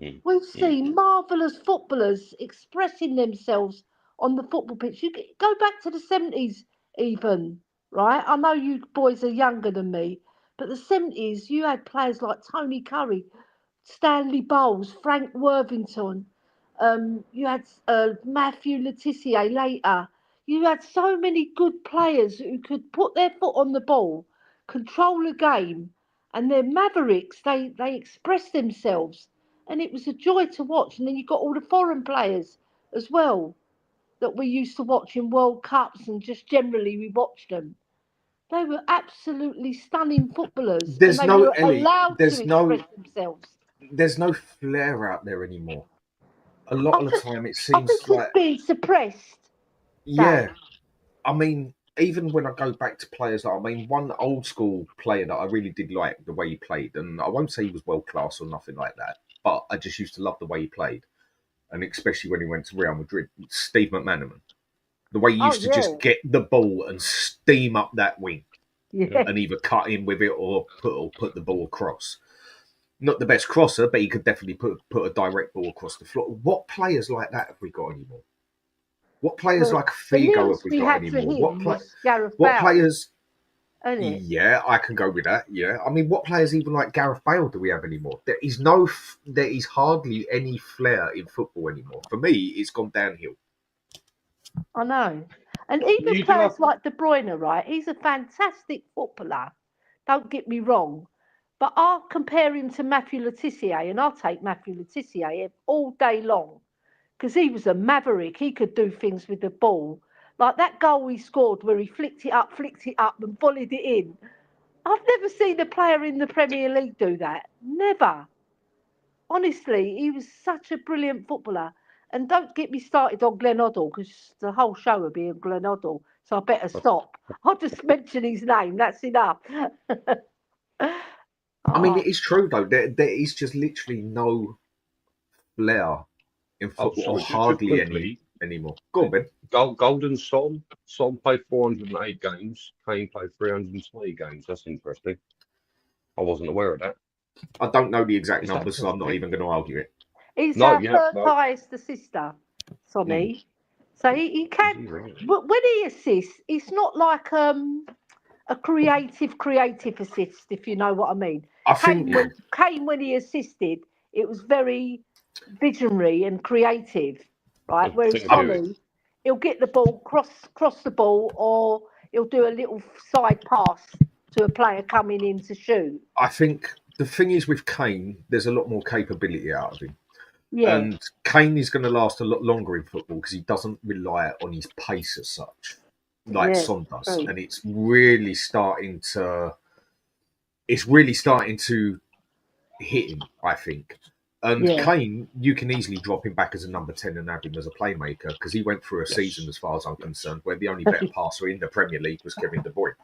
Mm, We've mm. seen marvellous footballers expressing themselves on the football pitch. Go back to the 70s, even, right? I know you boys are younger than me, but the 70s, you had players like Tony Curry, Stanley Bowles, Frank Worthington. You had Matthew Letitia later. You had so many good players who could put their foot on the ball, control the game, and they're mavericks. They express themselves, and it was a joy to watch. And then you got all the foreign players as well that we used to watch in World Cups, and just generally we watched them. They were absolutely stunning footballers, and There's they no were Ellie. allowed to express themselves. There's no flair out there anymore. A lot I of the just, time, it I think seems it's like, being suppressed. yeah. I mean, even when I go back to players, one old school player that I really did like the way he played, and I won't say he was world class or nothing like that, but I just used to love the way he played, and especially when he went to Real Madrid, Steve McManaman. The way he Oh used to just get the ball and steam up that wing yeah. and either cut in with it or put the ball across. Not the best crosser, but he could definitely put a direct ball across the floor. What players like that have we got anymore? What players Well, like the Figo have nearest we we got had to anymore? him was Gareth What Bale, players? isn't it? Yeah, I can go with that. Yeah, I mean, what players even like Gareth Bale do we have anymore? There is hardly any flair in football anymore. For me, it's gone downhill. I know. And even You do have players like De Bruyne, right? He's a fantastic footballer. Don't get me wrong. But I'll compare him to Matthew Letitia, and I'll take Matthew Letitia all day long because he was a maverick. He could do things with the ball. Like that goal he scored where he flicked it up, and volleyed it in. I've never seen a player in the Premier League do that. Never. Honestly, he was such a brilliant footballer. And don't get me started on Glenn Hoddle because the whole show will be on Glenn Hoddle. So I better stop. I'll just mention his name. That's enough. I mean, Oh, it is true though. There is just literally no flair in Oh, football, or sorry, just hardly any quickly. anymore. Go on, Ben. Golden Son. Son played 408 games. Kane played 320 games. That's interesting. I wasn't aware of that. I don't know the exact Is that numbers, so I'm not interesting? even going to argue it. he's No, our yeah, third no. highest assister, Sonny. So he Is can. he really? But when he assists, it's not like a creative assist, if you know what I mean. I think Kane, when he assisted, it was very visionary and creative, right? The Whereas thing to do Sonny, he'll get the ball, cross the ball, or he'll do a little side pass to a player coming in to shoot. I think the thing is with Kane, there's a lot more capability out of him. Yeah, And Kane is going to last a lot longer in football because he doesn't rely on his pace as such, like yeah, Son does. true. And it's really starting to hit him, I think. And Yeah. Kane, you can easily drop him back as a number 10 and have him as a playmaker because he went through a Yes. season, as far as I'm concerned, where the only better passer in the Premier League was Kevin De Bruyne.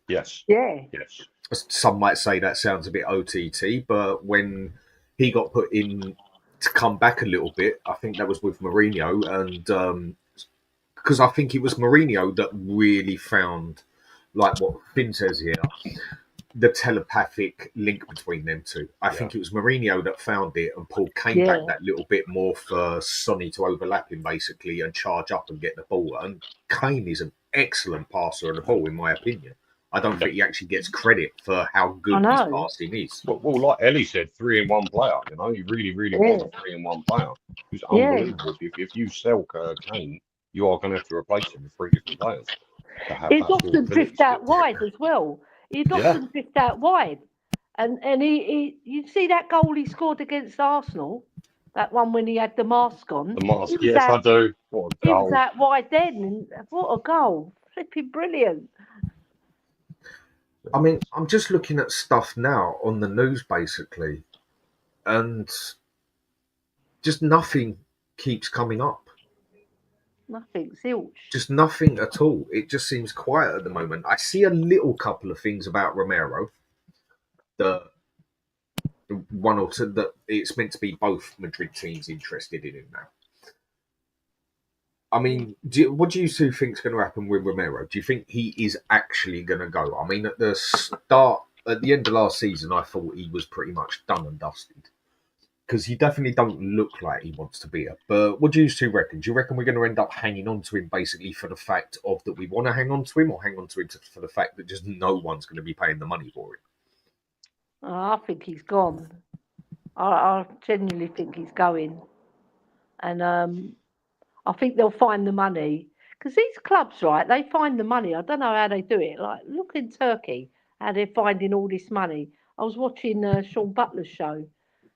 Yes. Yeah. Yes. Some might say that sounds a bit OTT, but when he got put in to come back a little bit, I think that was with Mourinho, and because I think it was Mourinho that really found, like what Finn says here, the telepathic link between them two. I think it was Mourinho that found it and pulled Kane back that little bit more for Sonny to overlap him basically and charge up and get the ball. And Kane is an excellent passer of the ball, in my opinion. I don't think he actually gets credit for how good his passing is. Well, like Ellie said, 3-in-1 player. You know, he really, really was a 3-in-1 player. He was unbelievable. If you sell Kane, you are going to have to replace him with 3 different players to have He'd that sort often of ability drift out still. wide as well. He'd often drift out wide. And he you see that goal he scored against Arsenal, that one when he had the mask on. The mask, He was yes, out, I do. What a he was goal. out wide then, and what a goal! Flipping brilliant. I mean, I'm just looking at stuff now on the news basically, and just nothing keeps coming up. Nothing, zilch. Just nothing at all. It just seems quiet at the moment. I see a little couple of things about Romero that one or two that it's meant to be both Madrid teams interested in him now. I mean, what do you two think is going to happen with Romero? Do you think he is actually going to go? I mean, at the end of last season, I thought he was pretty much done and dusted because he definitely don't look like he wants to be here. But what do you two reckon? Do you reckon we're going to end up hanging on to him basically for the fact of that we want to hang on to him, or hang on to him for the fact that just no one's going to be paying the money for him? I think he's gone. I genuinely think he's going. And I think they'll find the money. Because these clubs, right, they find the money. I don't know how they do it. Like, look in Turkey, how they're finding all this money. I was watching Sean Butler's show,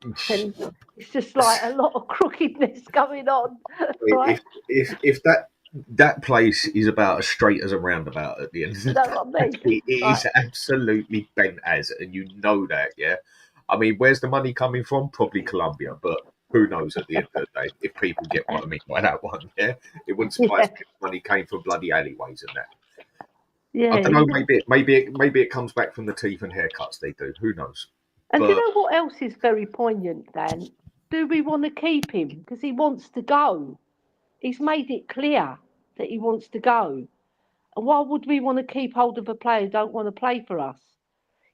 and it's just like a lot of crookedness going on. Right? If that place is about as straight as a roundabout at the end of the That's what I mean. it is absolutely bent as, and you know that, yeah. I mean, where's the money coming from? Probably Colombia, but who knows at the end of the day if people get what I mean by that one, yeah? It wouldn't surprise me if money came from bloody alleyways and that. Yeah, I don't know, maybe it comes back from the teeth and haircuts they do. Who knows? And do you know what else is very poignant, Dan? Do we want to keep him? Because he wants to go. He's made it clear that he wants to go. And why would we want to keep hold of a player who don't want to play for us?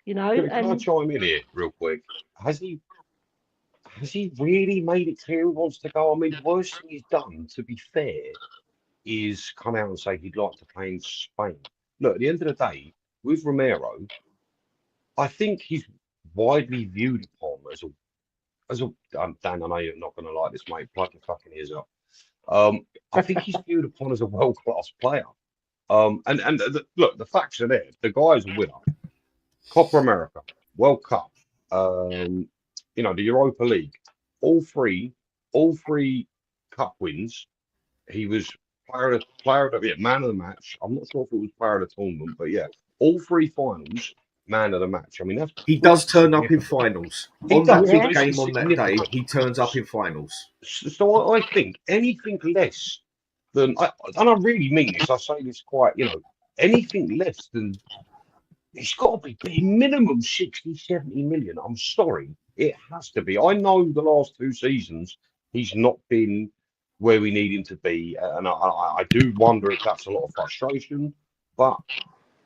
You know? Can I chime in here real quick? Has he really made it clear he wants to go? I mean, the worst thing he's done, to be fair, is come out and say he'd like to play in Spain. Look, at the end of the day, with Romero, I think he's widely viewed upon as a Dan, I know you're not going to like this, mate. Plug your fucking ears up. I think he's viewed upon as a world-class player. Look, the facts are there. The guy's a winner. Copa America, World Cup, the Europa League, all three cup wins. He was player of man of the match. I'm not sure if it was player of the tournament, but yeah, all three finals, man of the match. I mean, he does turn up in finals. On that big game on that day, he turns up in finals. So I think anything less than, and I really mean this, I say this quite, anything less than, it's got to be minimum 60, 70 million. I'm sorry, it has to be. I know the last 2 seasons he's not been where we need him to be, and I do wonder if that's a lot of frustration. But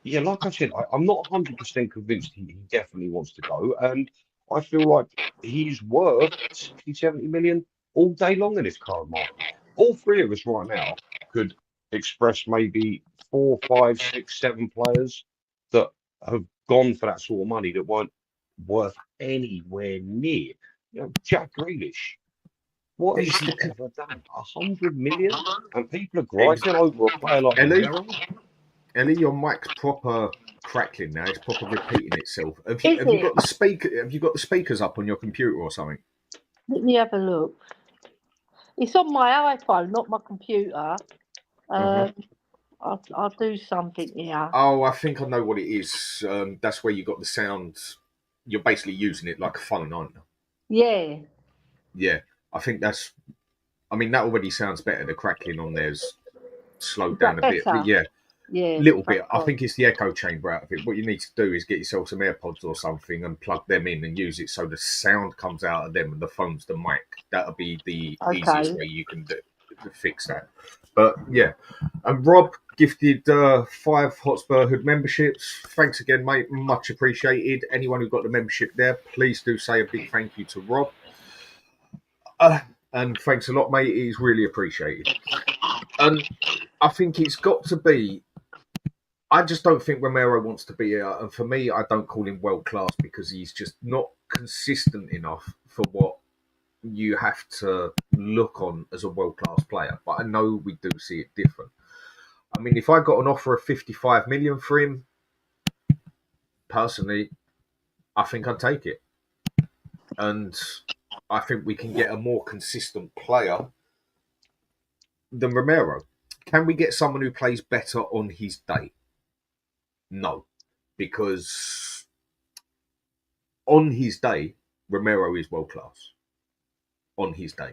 yeah, like I said, I'm not 100% convinced he definitely wants to go, and I feel like he's worth 60, 70 million all day long in his current market. All three of us right now could express maybe 4, 5, 6, 7 players that have gone for that sort of money that weren't worth anywhere near. Jack Grealish. What has he ever done? 100 million? And people are griping over a player like Romero? Ellie, your mic's proper crackling now. It's proper repeating itself. Have you got the speakers up on your computer or something? Let me have a look. It's on my iPhone, not my computer. I'll do something here. Oh, I think I know what it is. That's where you got the sound. You're basically using it like a phone, aren't you? Yeah. Yeah, I think that's. I mean, that already sounds better. The crackling on there's slowed down a bit. But yeah, a little bit. I think it's the echo chamber out of it. What you need to do is get yourself some AirPods or something and plug them in and use it so the sound comes out of them and the phone's the mic. That'll be the easiest way you can fix that. But yeah, and Rob gifted 5 HotspurHood memberships. Thanks again, mate. Much appreciated. Anyone who got the membership there, please do say a big thank you to Rob. And thanks a lot, mate. It is really appreciated. And I think it's got to be. I just don't think Romero wants to be here. And for me, I don't call him world class because he's just not consistent enough for what you have to look on as a world-class player. But I know we do see it different. I mean, if I got an offer of 55 million for him, personally, I think I'd take it. And I think we can get a more consistent player than Romero. Can we get someone who plays better on his day? No. Because on his day, Romero is world-class. On his day.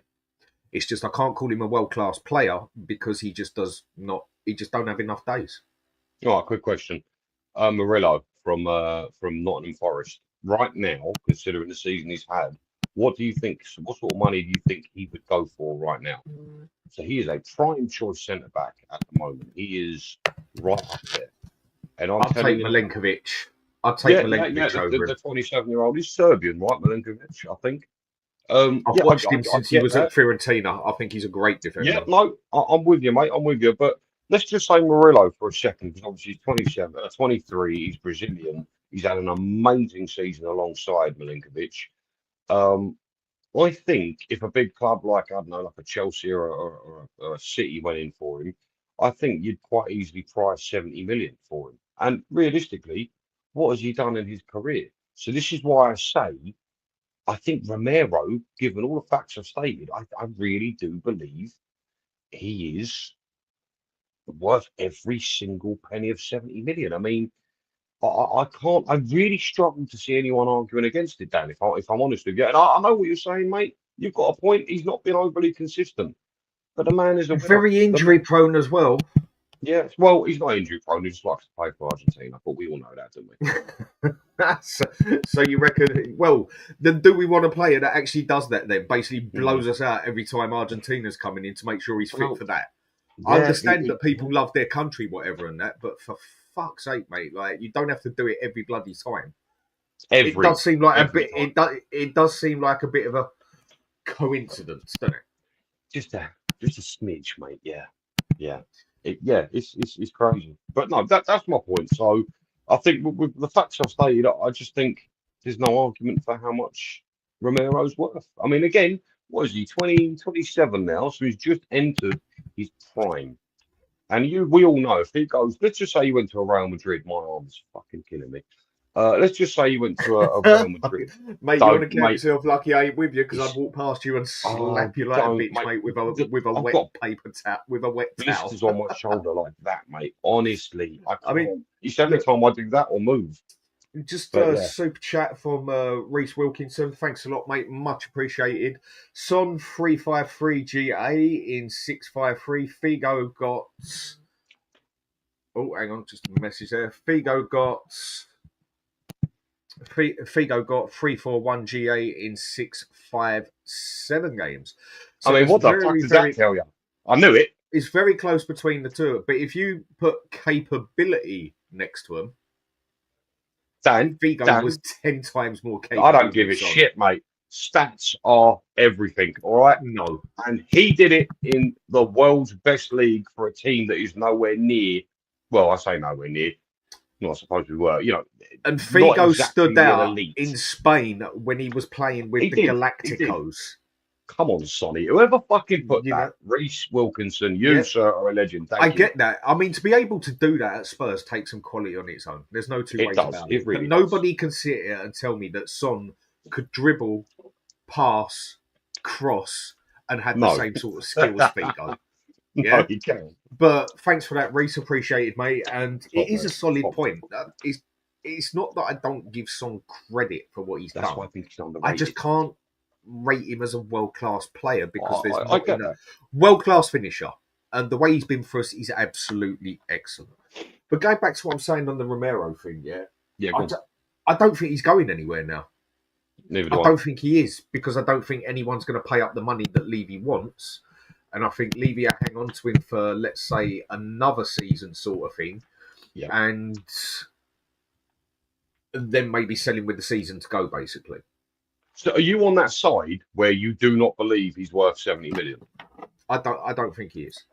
It's just I can't call him a world-class player because he just don't have enough days. All right, quick question. Murillo from Nottingham Forest. right now, considering the season he's had, what do you think? What sort of money do you think he would go for right now? So he is a prime choice centre back at the moment. He is right up there. And I'm I'd telling take you, Milenkovic. I'd take yeah, Milenkovic over the him. 27-year-old is Serbian, right? Milenkovic, I think. I've Yeah, watched him I since he get was that. at Fiorentina. I think he's a great Yeah, defender. no, I'm with you, mate. I'm with you. But let's just say Murillo for a second, because obviously he's 27, 23. He's Brazilian. He's had an amazing season alongside Milinkovic. Um, I think if a big club like, I don't know, like a Chelsea or a City went in for him, I think you'd quite easily price 70 million for him. And realistically, what has he done in his career? So this is why I say I think Romero, given all the facts I've stated, I really do believe he is worth every single penny of 70 million. I mean, I can't, I really struggle to see anyone arguing against it, Dan, if I'm honest with you. And I know what you're saying, mate. You've got a point. He's not been overly consistent, but the man is a winner. Very injury prone as well. Yeah, well, he's not injury prone. He just likes to play for Argentina. But we all know that, don't we? So you reckon? Well, then do we want a player that actually does that? Then basically blows us out every time Argentina's coming in to make sure he's fit Well, for that. yeah, I understand that people love their country, whatever, and that, but for fuck's sake, mate, like you don't have to do it every bloody time. It does seem like a bit. time. It does seem like a bit of a coincidence, doesn't it? Just a smidge, mate. Yeah, yeah, it's crazy. But no, that's my point. So I think with the facts I've stated, I just think there's no argument for how much Romero's worth. I mean, again, what is he? 27 now, so he's just entered his prime. And we all know if he goes, let's just say he went to a Real Madrid. My arm's fucking killing me. Let's just say he went to a Real Madrid. Mate, you want to count yourself lucky I ain't with you because I'd walk past you and Oh, slap you like a don't, bitch, mate, with a I've wet got paper towel, with a wet towel. blisters on my shoulder like that, mate. Honestly, I can't. I mean, It's every look, time I do that or move. just But a yeah, super chat from Reese Wilkinson. Thanks a lot, mate. Much appreciated. Son 353 GA in 653. Figo got. Oh, hang on, just a message there. Figo got 341 GA in 657 games. So I mean, it's what the fuck does that tell you? I knew it. It's very close between the two. But if you put capability next to them, Dan, Figo was 10 times more capable. I don't give a shit, mate. Stats are everything, all right? No. And he did it in the world's best league for a team that is nowhere near. Well, I say nowhere near. Not supposed we were, you know. And Figo exactly stood out in Spain when he was playing with the Galacticos. Come on, Sonny. Whoever fucking put that, Reese Wilkinson, you, sir, are a legend. Thank you. Get that. I mean, to be able to do that at Spurs takes some quality on its own. There's no two ways about it. But nobody can sit here and tell me that Son could dribble, pass, cross, and had the same sort of skills Figo. Yeah, no, he can. But thanks for that, Reese. Appreciated, mate. And it is a solid point. It's not that I don't give Son credit for what he's done. That's why I think he's underrated. I just can't rate him as a world-class player because there's not a world-class finisher. And the way he's been for us is absolutely excellent. But going back to what I'm saying on the Romero thing, I don't think he's going anywhere now. Neither do I don't think he is because I don't think anyone's going to pay up the money that Levy wants. And I think Levy will hang on to him for, let's say, another season sort of thing. Yeah. And then maybe sell him with the season to go, basically. So are you on that side where you do not believe he's worth 70 million? I don't think he is.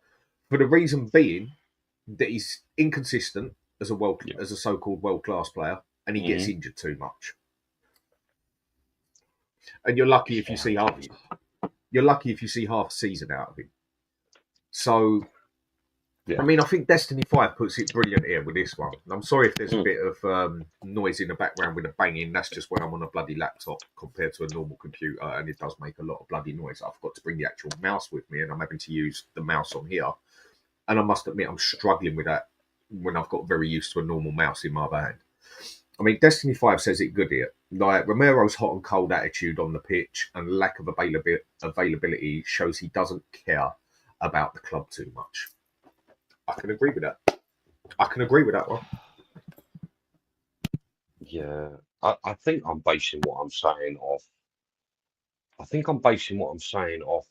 For the reason being that he's inconsistent as a so-called world-class player and he gets injured too much. And you're lucky if you see half a season out of him. So, I mean, I think Destiny 5 puts it brilliant here with this one. I'm sorry if there's a bit of noise in the background with a banging. That's just when I'm on a bloody laptop compared to a normal computer, and it does make a lot of bloody noise. I've got to bring the actual mouse with me, and I'm having to use the mouse on here. And I must admit, I'm struggling with that when I've got very used to a normal mouse in my other hand. I mean, Destiny 5 says it good here. Like, Romero's hot and cold attitude on the pitch and lack of availability shows he doesn't care about the club too much. I can agree with that. I can agree with that one. Yeah. I think I'm basing what I'm saying off. I think I'm basing what I'm saying off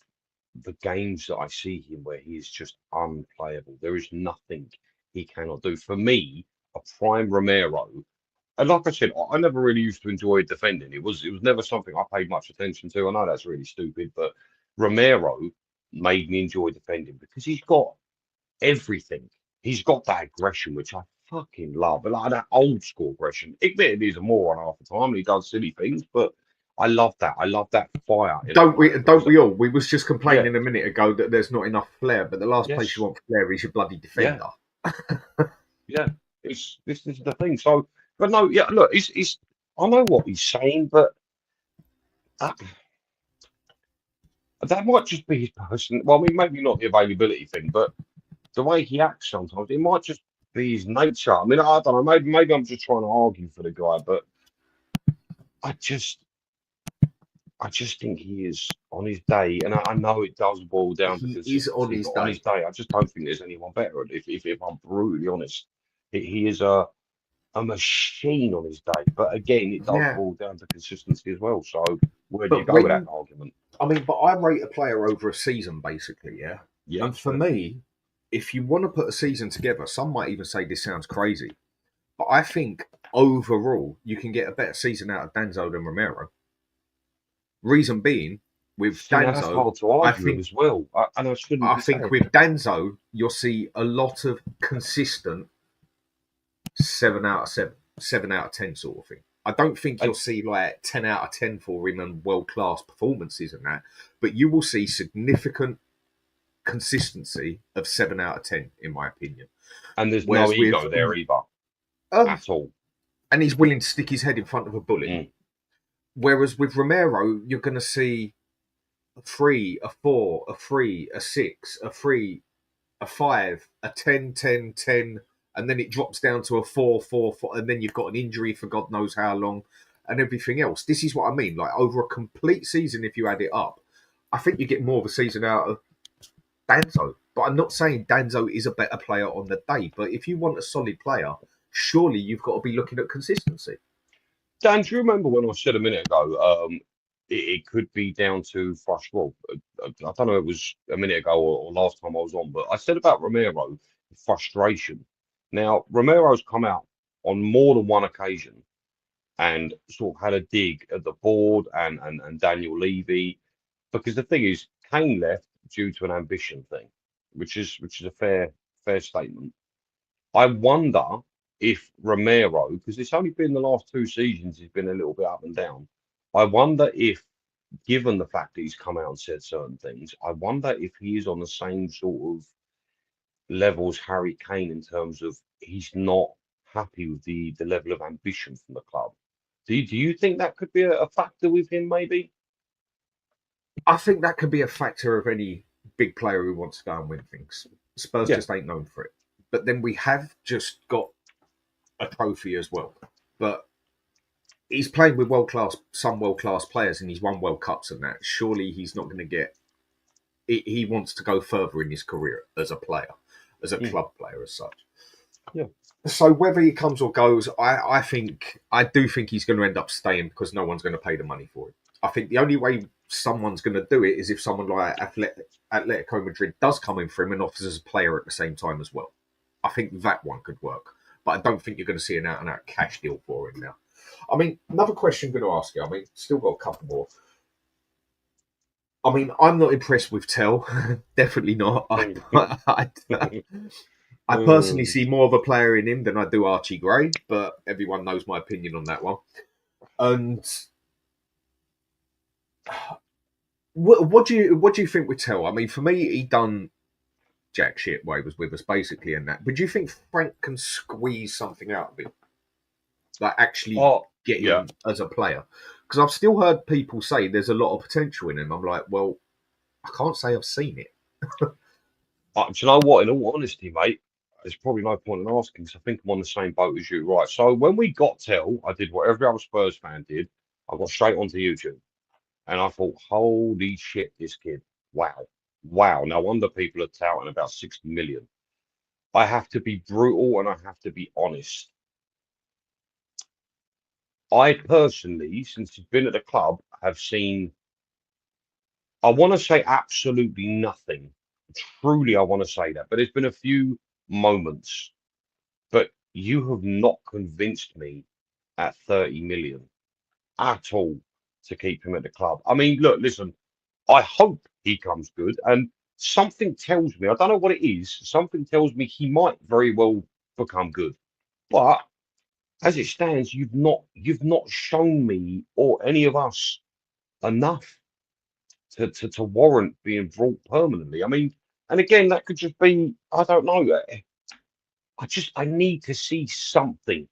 the games that I see him where he is just unplayable. There is nothing he cannot do. For me, a prime Romero, and like I said, I never really used to enjoy defending. It was never something I paid much attention to. I know that's really stupid, but Romero made me enjoy defending because he's got everything. He's got that aggression, which I fucking love. But like that old school aggression. Admittedly, he's a moron half the time and he does silly things, but I love that. I love that fire in a Don't we? player Don't because we all? We was just yeah, complaining a minute ago that there's not enough flair, but the last place you yes, want flair is your bloody yeah, defender. yeah. It's this is the thing. So, but no, yeah. Look, it's I know what he's saying, but that, that might just be his person. Well, I mean, maybe not the availability thing, but the way he acts sometimes, it might just be his nature. I mean, I don't know. Maybe I'm just trying to argue for the guy, but I just I just think he is on his day, and I know it does boil down to He is on consistency, his but on day. his day, I just don't think there's anyone better. If I'm brutally honest, he is a machine on his day. But again, it does Yeah, boil down to consistency as well. So where do you but go with that when argument? but I rate a player over a season basically, yeah. Yeah, And for fair. me, if you want to put a season together, some might even say this sounds crazy, but I think overall you can get a better season out of Danzo than Romero. Reason being, with See, now that's Danzo, hard to I argue with think as well, and I shouldn't I be think saying with that. Danzo you'll see a lot of consistent 7 out of 7, 7 out of 10 sort of thing. I don't think And you'll see like 10 out of 10 for him and world class performances and that, but you will see significant consistency of 7 out of 10, in my opinion. and there's no Whereas with ego there either um, at all. and he's willing to stick his head in front of a bullet. Mm. Whereas with Romero, you're going to see a 3, a 4, a 3, a 6, a 3, a 5, a 10, 10, 10, and then it drops down to a 4, 4, 4, and then you've got an injury for God knows how long and everything else. This is what I mean. Like over a complete season, if you add it up, I think you get more of a season out of Danzo. But I'm not saying Danzo is a better player on the day. But if you want a solid player, surely you've got to be looking at consistency. Dan, do you remember when I said a minute ago, it could be down to frustration? Well, I don't know if it was a minute ago or last time I was on, but I said about Romero, frustration. Now, Romero's come out on more than one occasion and sort of had a dig at the board and Daniel Levy, because the thing is, Kane left due to an ambition thing, which is a fair statement. I wonder if Romero, because it's only been the last 2 seasons, he's been a little bit up and down. I wonder if, given the fact that he's come out and said certain things, I wonder if he is on the same sort of level as Harry Kane in terms of he's not happy with the level of ambition from the club. Do you think that could be a factor with him, maybe? I think that could be a factor of any big player who wants to go and win things. Spurs Yeah. just ain't known for it. But then we have just got a trophy as well. But he's playing with some world class players, and he's won World Cups and that. Surely he's not going to get. He wants to go further in his career as a player, as a club player, as such. Yeah. So whether he comes or goes, I do think he's going to end up staying because no one's going to pay the money for it. I think the only way someone's going to do it is if someone like Atletico Madrid does come in for him and offers as a player at the same time as well. I think that one could work, but I don't think you're going to see an out-and-out cash deal for him now. I mean, another question I'm going to ask you. I mean, still got a couple more. I mean, I'm not impressed with Tel. Definitely not. I personally see more of a player in him than I do Archie Gray, but everyone knows my opinion on that one. And what do you think with Tel? I mean, for me, he done jack shit while he was with us, basically, and that. But do you think Frank can squeeze something out of him, like actually get yeah. him as a player? Because I've still heard people say there's a lot of potential in him. I'm like, well, I can't say I've seen it. Do you know what? In all honesty, mate, there's probably no point in asking because I think I'm on the same boat as you, right? So when we got Tel, I did what every other Spurs fan did. I got straight onto YouTube and I thought, holy shit, this kid. Wow. Wow. No wonder people are touting about 60 million. I have to be brutal and I have to be honest. I personally, since he's been at the club, have seen, I want to say absolutely nothing. Truly, I want to say that. But there's been a few moments. But you have not convinced me at 30 million at all to keep him at the club. I mean, look, listen, I hope he comes good. And something tells me, I don't know what it is, something tells me he might very well become good. But as it stands, you've not shown me or any of us enough to warrant being brought permanently. I mean, and again, that could just be, I don't know. I need to see something,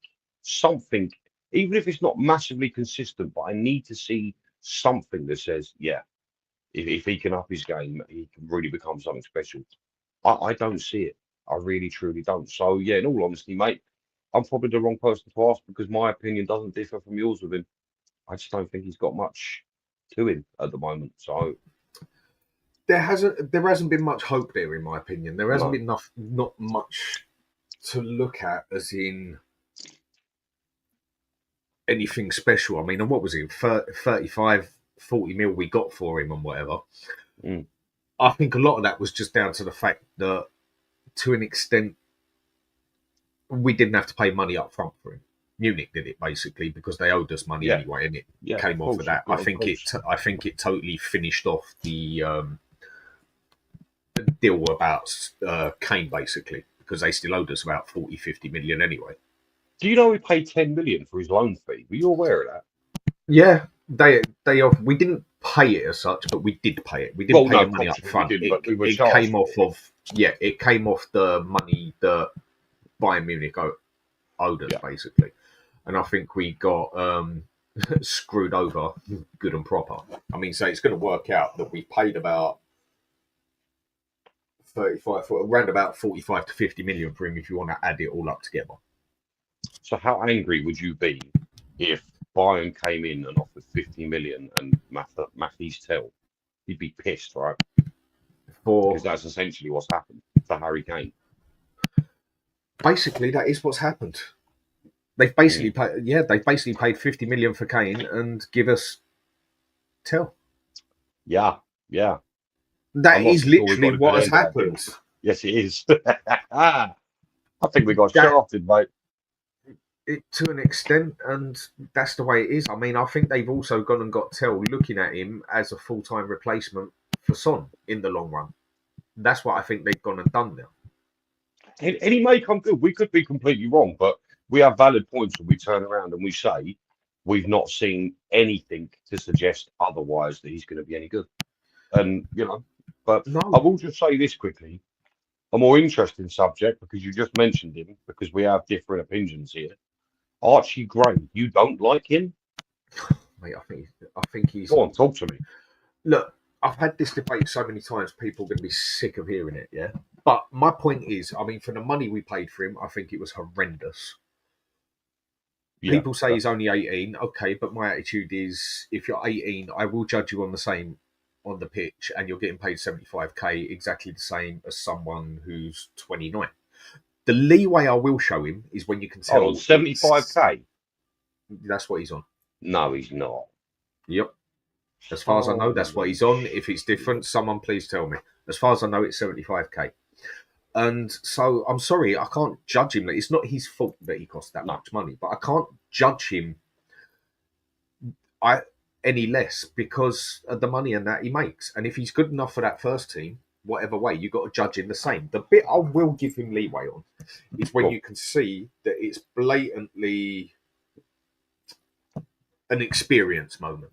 even if it's not massively consistent, but I need to see something that says, yeah, if he can up his game, he can really become something special. I don't see it. I really, truly don't. So yeah, in all honesty, mate, I'm probably the wrong person to ask because my opinion doesn't differ from yours with him. I just don't think he's got much to him at the moment. So There hasn't been much hope there, in my opinion. There hasn't no. been not much to look at, as in anything special. I mean, and what was it, 35, 40 mil we got for him and whatever. Mm. I think a lot of that was just down to the fact that, to an extent, we didn't have to pay money up front for him. Munich did it basically because they owed us money Yeah. anyway, and it Yeah, came of off course, of that. yeah, I think it totally finished off the deal about Kane basically because they still owed us about 40, 50 million anyway. Do you know he paid 10 million for his loan fee? Were you aware of that? Yeah, we didn't pay it as such, but we did pay it. We didn't Well, pay no, the money up obviously we front. didn't, but we were It charged came off for it. it came off the money that Bayern Munich owed us Yeah. basically, and I think we got screwed over good and proper. I mean, so it's going to work out that we paid about 35, around about 45 to 50 million for him if you want to add it all up together. So how angry would you be if Bayern came in and offered 50 million and Matthijs Tel? He'd be pissed, right? Because that's essentially what's happened for Harry Kane. Basically, that is what's happened. They've basically paid 50 million for Kane and give us Tel. Yeah, yeah. That I'm not is so sure we literally got a what good has end of that deal. happened. Yes, it is. I think we got That- shafted, mate. To an extent, and that's the way it is. I mean, I think they've also gone and got Tel looking at him as a full-time replacement for Son in the long run. That's what I think they've gone and done now. And he may come good. We could be completely wrong, but we have valid points when we turn around and we say we've not seen anything to suggest otherwise that he's going to be any good. And, but No. I will just say this quickly. A more interesting subject, because you just mentioned him, because we have different opinions here. Archie Gray, you don't like him? Mate, I think he's... Go on, talk to me. Look, I've had this debate so many times, people are going to be sick of hearing it, yeah? But my point is, I mean, for the money we paid for him, I think it was horrendous. Yeah, People say he's only 18, okay, but my attitude is, if you're 18, I will judge you on the pitch, and you're getting paid 75k, exactly the same as someone who's 29. The leeway I will show him is when you can tell... Hold on, 75k? That's what he's on. No, he's not. Yep. As far as I know, that's what he's on. If it's different, someone please tell me. As far as I know, it's 75k. And so I'm sorry, I can't judge him. It's not his fault that he costs that much money, but I can't judge him any less because of the money and that he makes. And if he's good enough for that first team, whatever way, you've got to judge him the same. The bit I will give him leeway on is when you can see that it's blatantly an experience moment.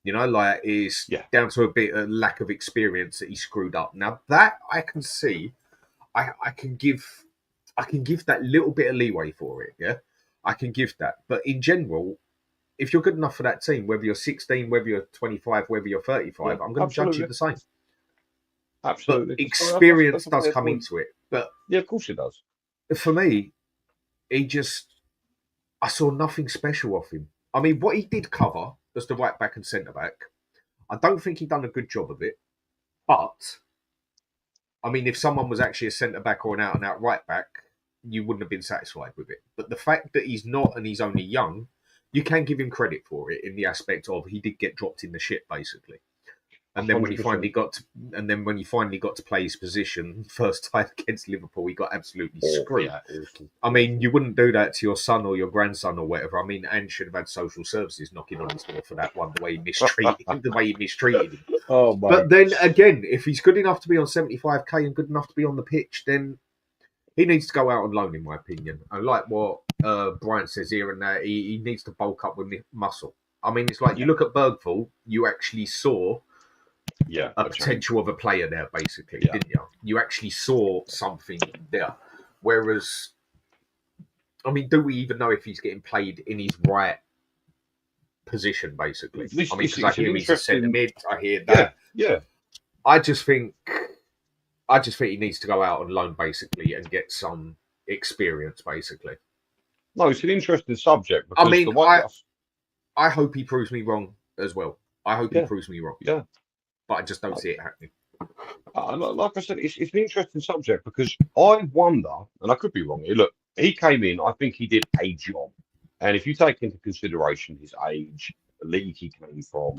Like is down to a bit of lack of experience that he screwed up. Now that I can see, I can give that little bit of leeway for it. Yeah, I can give that. But in general, if you're good enough for that team, whether you're 16, whether you're 25, whether you're 35, I'm going to judge you the same. Absolutely. But experience does come into it. But yeah, of course it does. For me, I saw nothing special off him. I mean, what he did cover as the right back and centre back, I don't think he done a good job of it. But I mean, if someone was actually a centre back or an out and out right back, you wouldn't have been satisfied with it. But the fact that he's not and he's only young you can give him credit for it in the aspect of he did get dropped in the shit basically. And then when he 100%. finally got to play his position, first time against Liverpool, he got absolutely screwed. Yeah, awful. I mean, you wouldn't do that to your son or your grandson or whatever. I mean, Ange should have had social services knocking on his door for that one, the way he mistreated him. Oh, my. But then again, if he's good enough to be on 75k and good enough to be on the pitch, then he needs to go out on loan, in my opinion. And like what Brian says here and there, he needs to bulk up with muscle. I mean, it's like you look at Bergvall, you actually saw a potential of a player there, basically, didn't you? You actually saw something there. Whereas, I mean, do we even know if he's getting played in his right position, basically? I mean, because I hear he's a centre mid, I hear that. Yeah. I just think he needs to go out on loan, basically, and get some experience, basically. No, it's an interesting subject. I mean, I hope he proves me wrong as well. I hope he proves me wrong. Yeah. But I just don't see it happening. Like I said, it's an interesting subject because I wonder, and I could be wrong here, look, he came in, I think he did a job. And if you take into consideration his age, the league he came from,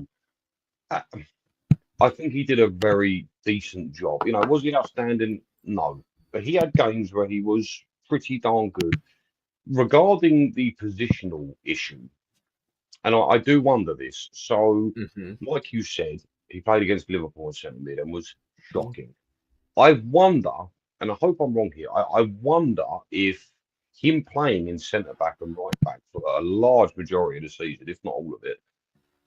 I think he did a very decent job. You know, was he outstanding? No. But he had games where he was pretty darn good. Regarding the positional issue, and I do wonder this. So, like you said, he played against Liverpool in centre mid and was shocking. I wonder, and I hope I'm wrong here, I wonder if him playing in centre back and right back for a large majority of the season, if not all of it,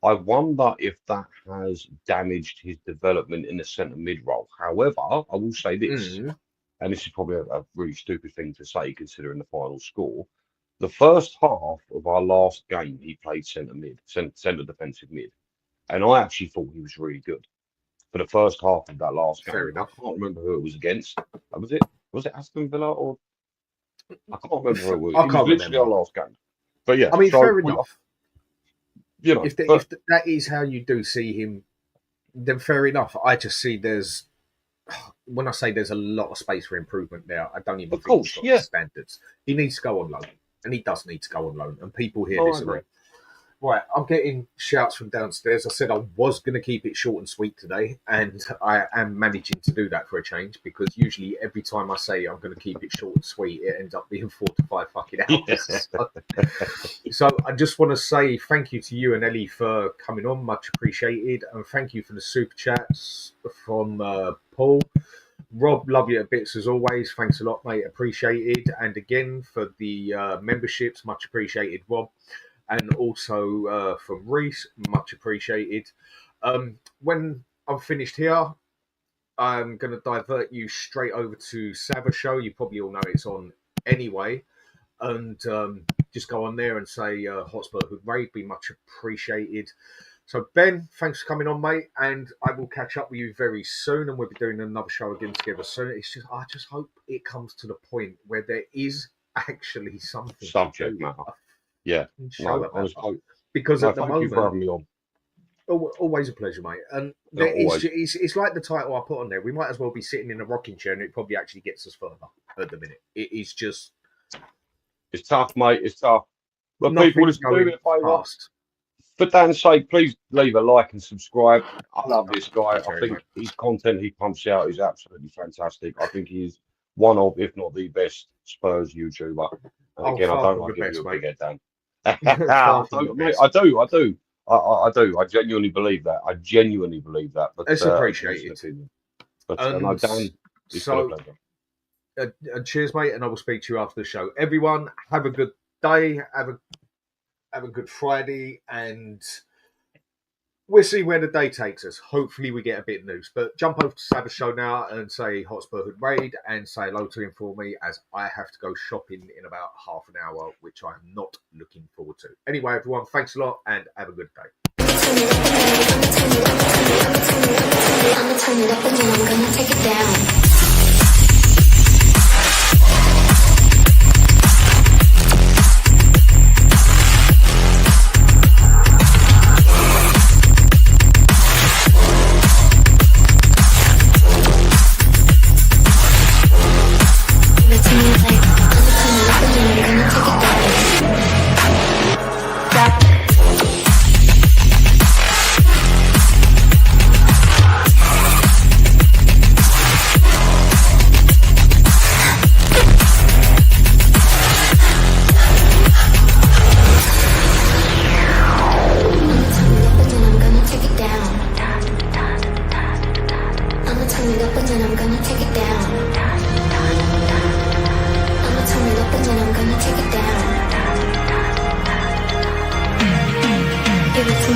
I wonder if that has damaged his development in the centre mid role. However, I will say this, and this is probably a really stupid thing to say considering the final score. The first half of our last game, he played centre defensive mid. And I actually thought he was really good for the first half of that last game. Fair enough. I can't remember who it was against. Was it Aston Villa or I can't remember who it was. It was literally our last game. But yeah, I mean, fair enough. You know, if that is how you do see him, then fair enough. I just see when I say there's a lot of space for improvement there, I don't even think he's got the standards. He needs to go on loan, and he does need to go on loan. And people here disagree. Right, I'm getting shouts from downstairs. I said I was going to keep it short and sweet today, and I am managing to do that for a change because usually every time I say I'm going to keep it short and sweet, it ends up being 4 to 5 fucking hours. So I just want to say thank you to you and Ellie for coming on, much appreciated, and thank you for the super chats from Paul. Rob, love you to bits as always. Thanks a lot, mate. Appreciated. And again, for the memberships, much appreciated, Rob. And also from Reese, much appreciated. When I'm finished here, I'm going to divert you straight over to Sava's show. You probably all know it's on anyway. And just go on there and say HotspurHood Raid, be much appreciated. So, Ben, thanks for coming on, mate. And I will catch up with you very soon. And we'll be doing another show again together soon. I just hope it comes to the point where there is actually something. Subject matter. Yeah, because at the thank moment, you for having me on. Always a pleasure, mate. And it's like the title I put on there. We might as well be sitting in a rocking chair, and it probably actually gets us further at the minute. It is just, it's tough, mate. It's tough. But people, just do me a favour. For Dan's sake, please leave a like and subscribe. I love this guy. I think his content he pumps out is absolutely fantastic. I think he's one of, if not the best, Spurs YouTuber. Again, I don't like to give you a big head, Dan. I do. I genuinely believe that. But it's appreciated. But no, Dan, it's been a pleasure. And cheers, mate. And I will speak to you after the show. Everyone, have a good day. Have a good Friday, and we'll see where the day takes us. Hopefully, we get a bit loose. But jump over to Sabbath Show now and say HotspurHood Raid and say hello to him for me, as I have to go shopping in about half an hour, which I'm not looking forward to. Anyway, everyone, thanks a lot and have a good day. I'm gonna turn it up and then I'm gonna take it down. That turn it up and then I'm gonna take it down. I'ma turn it up and then I'm gonna take it down. Give it to me.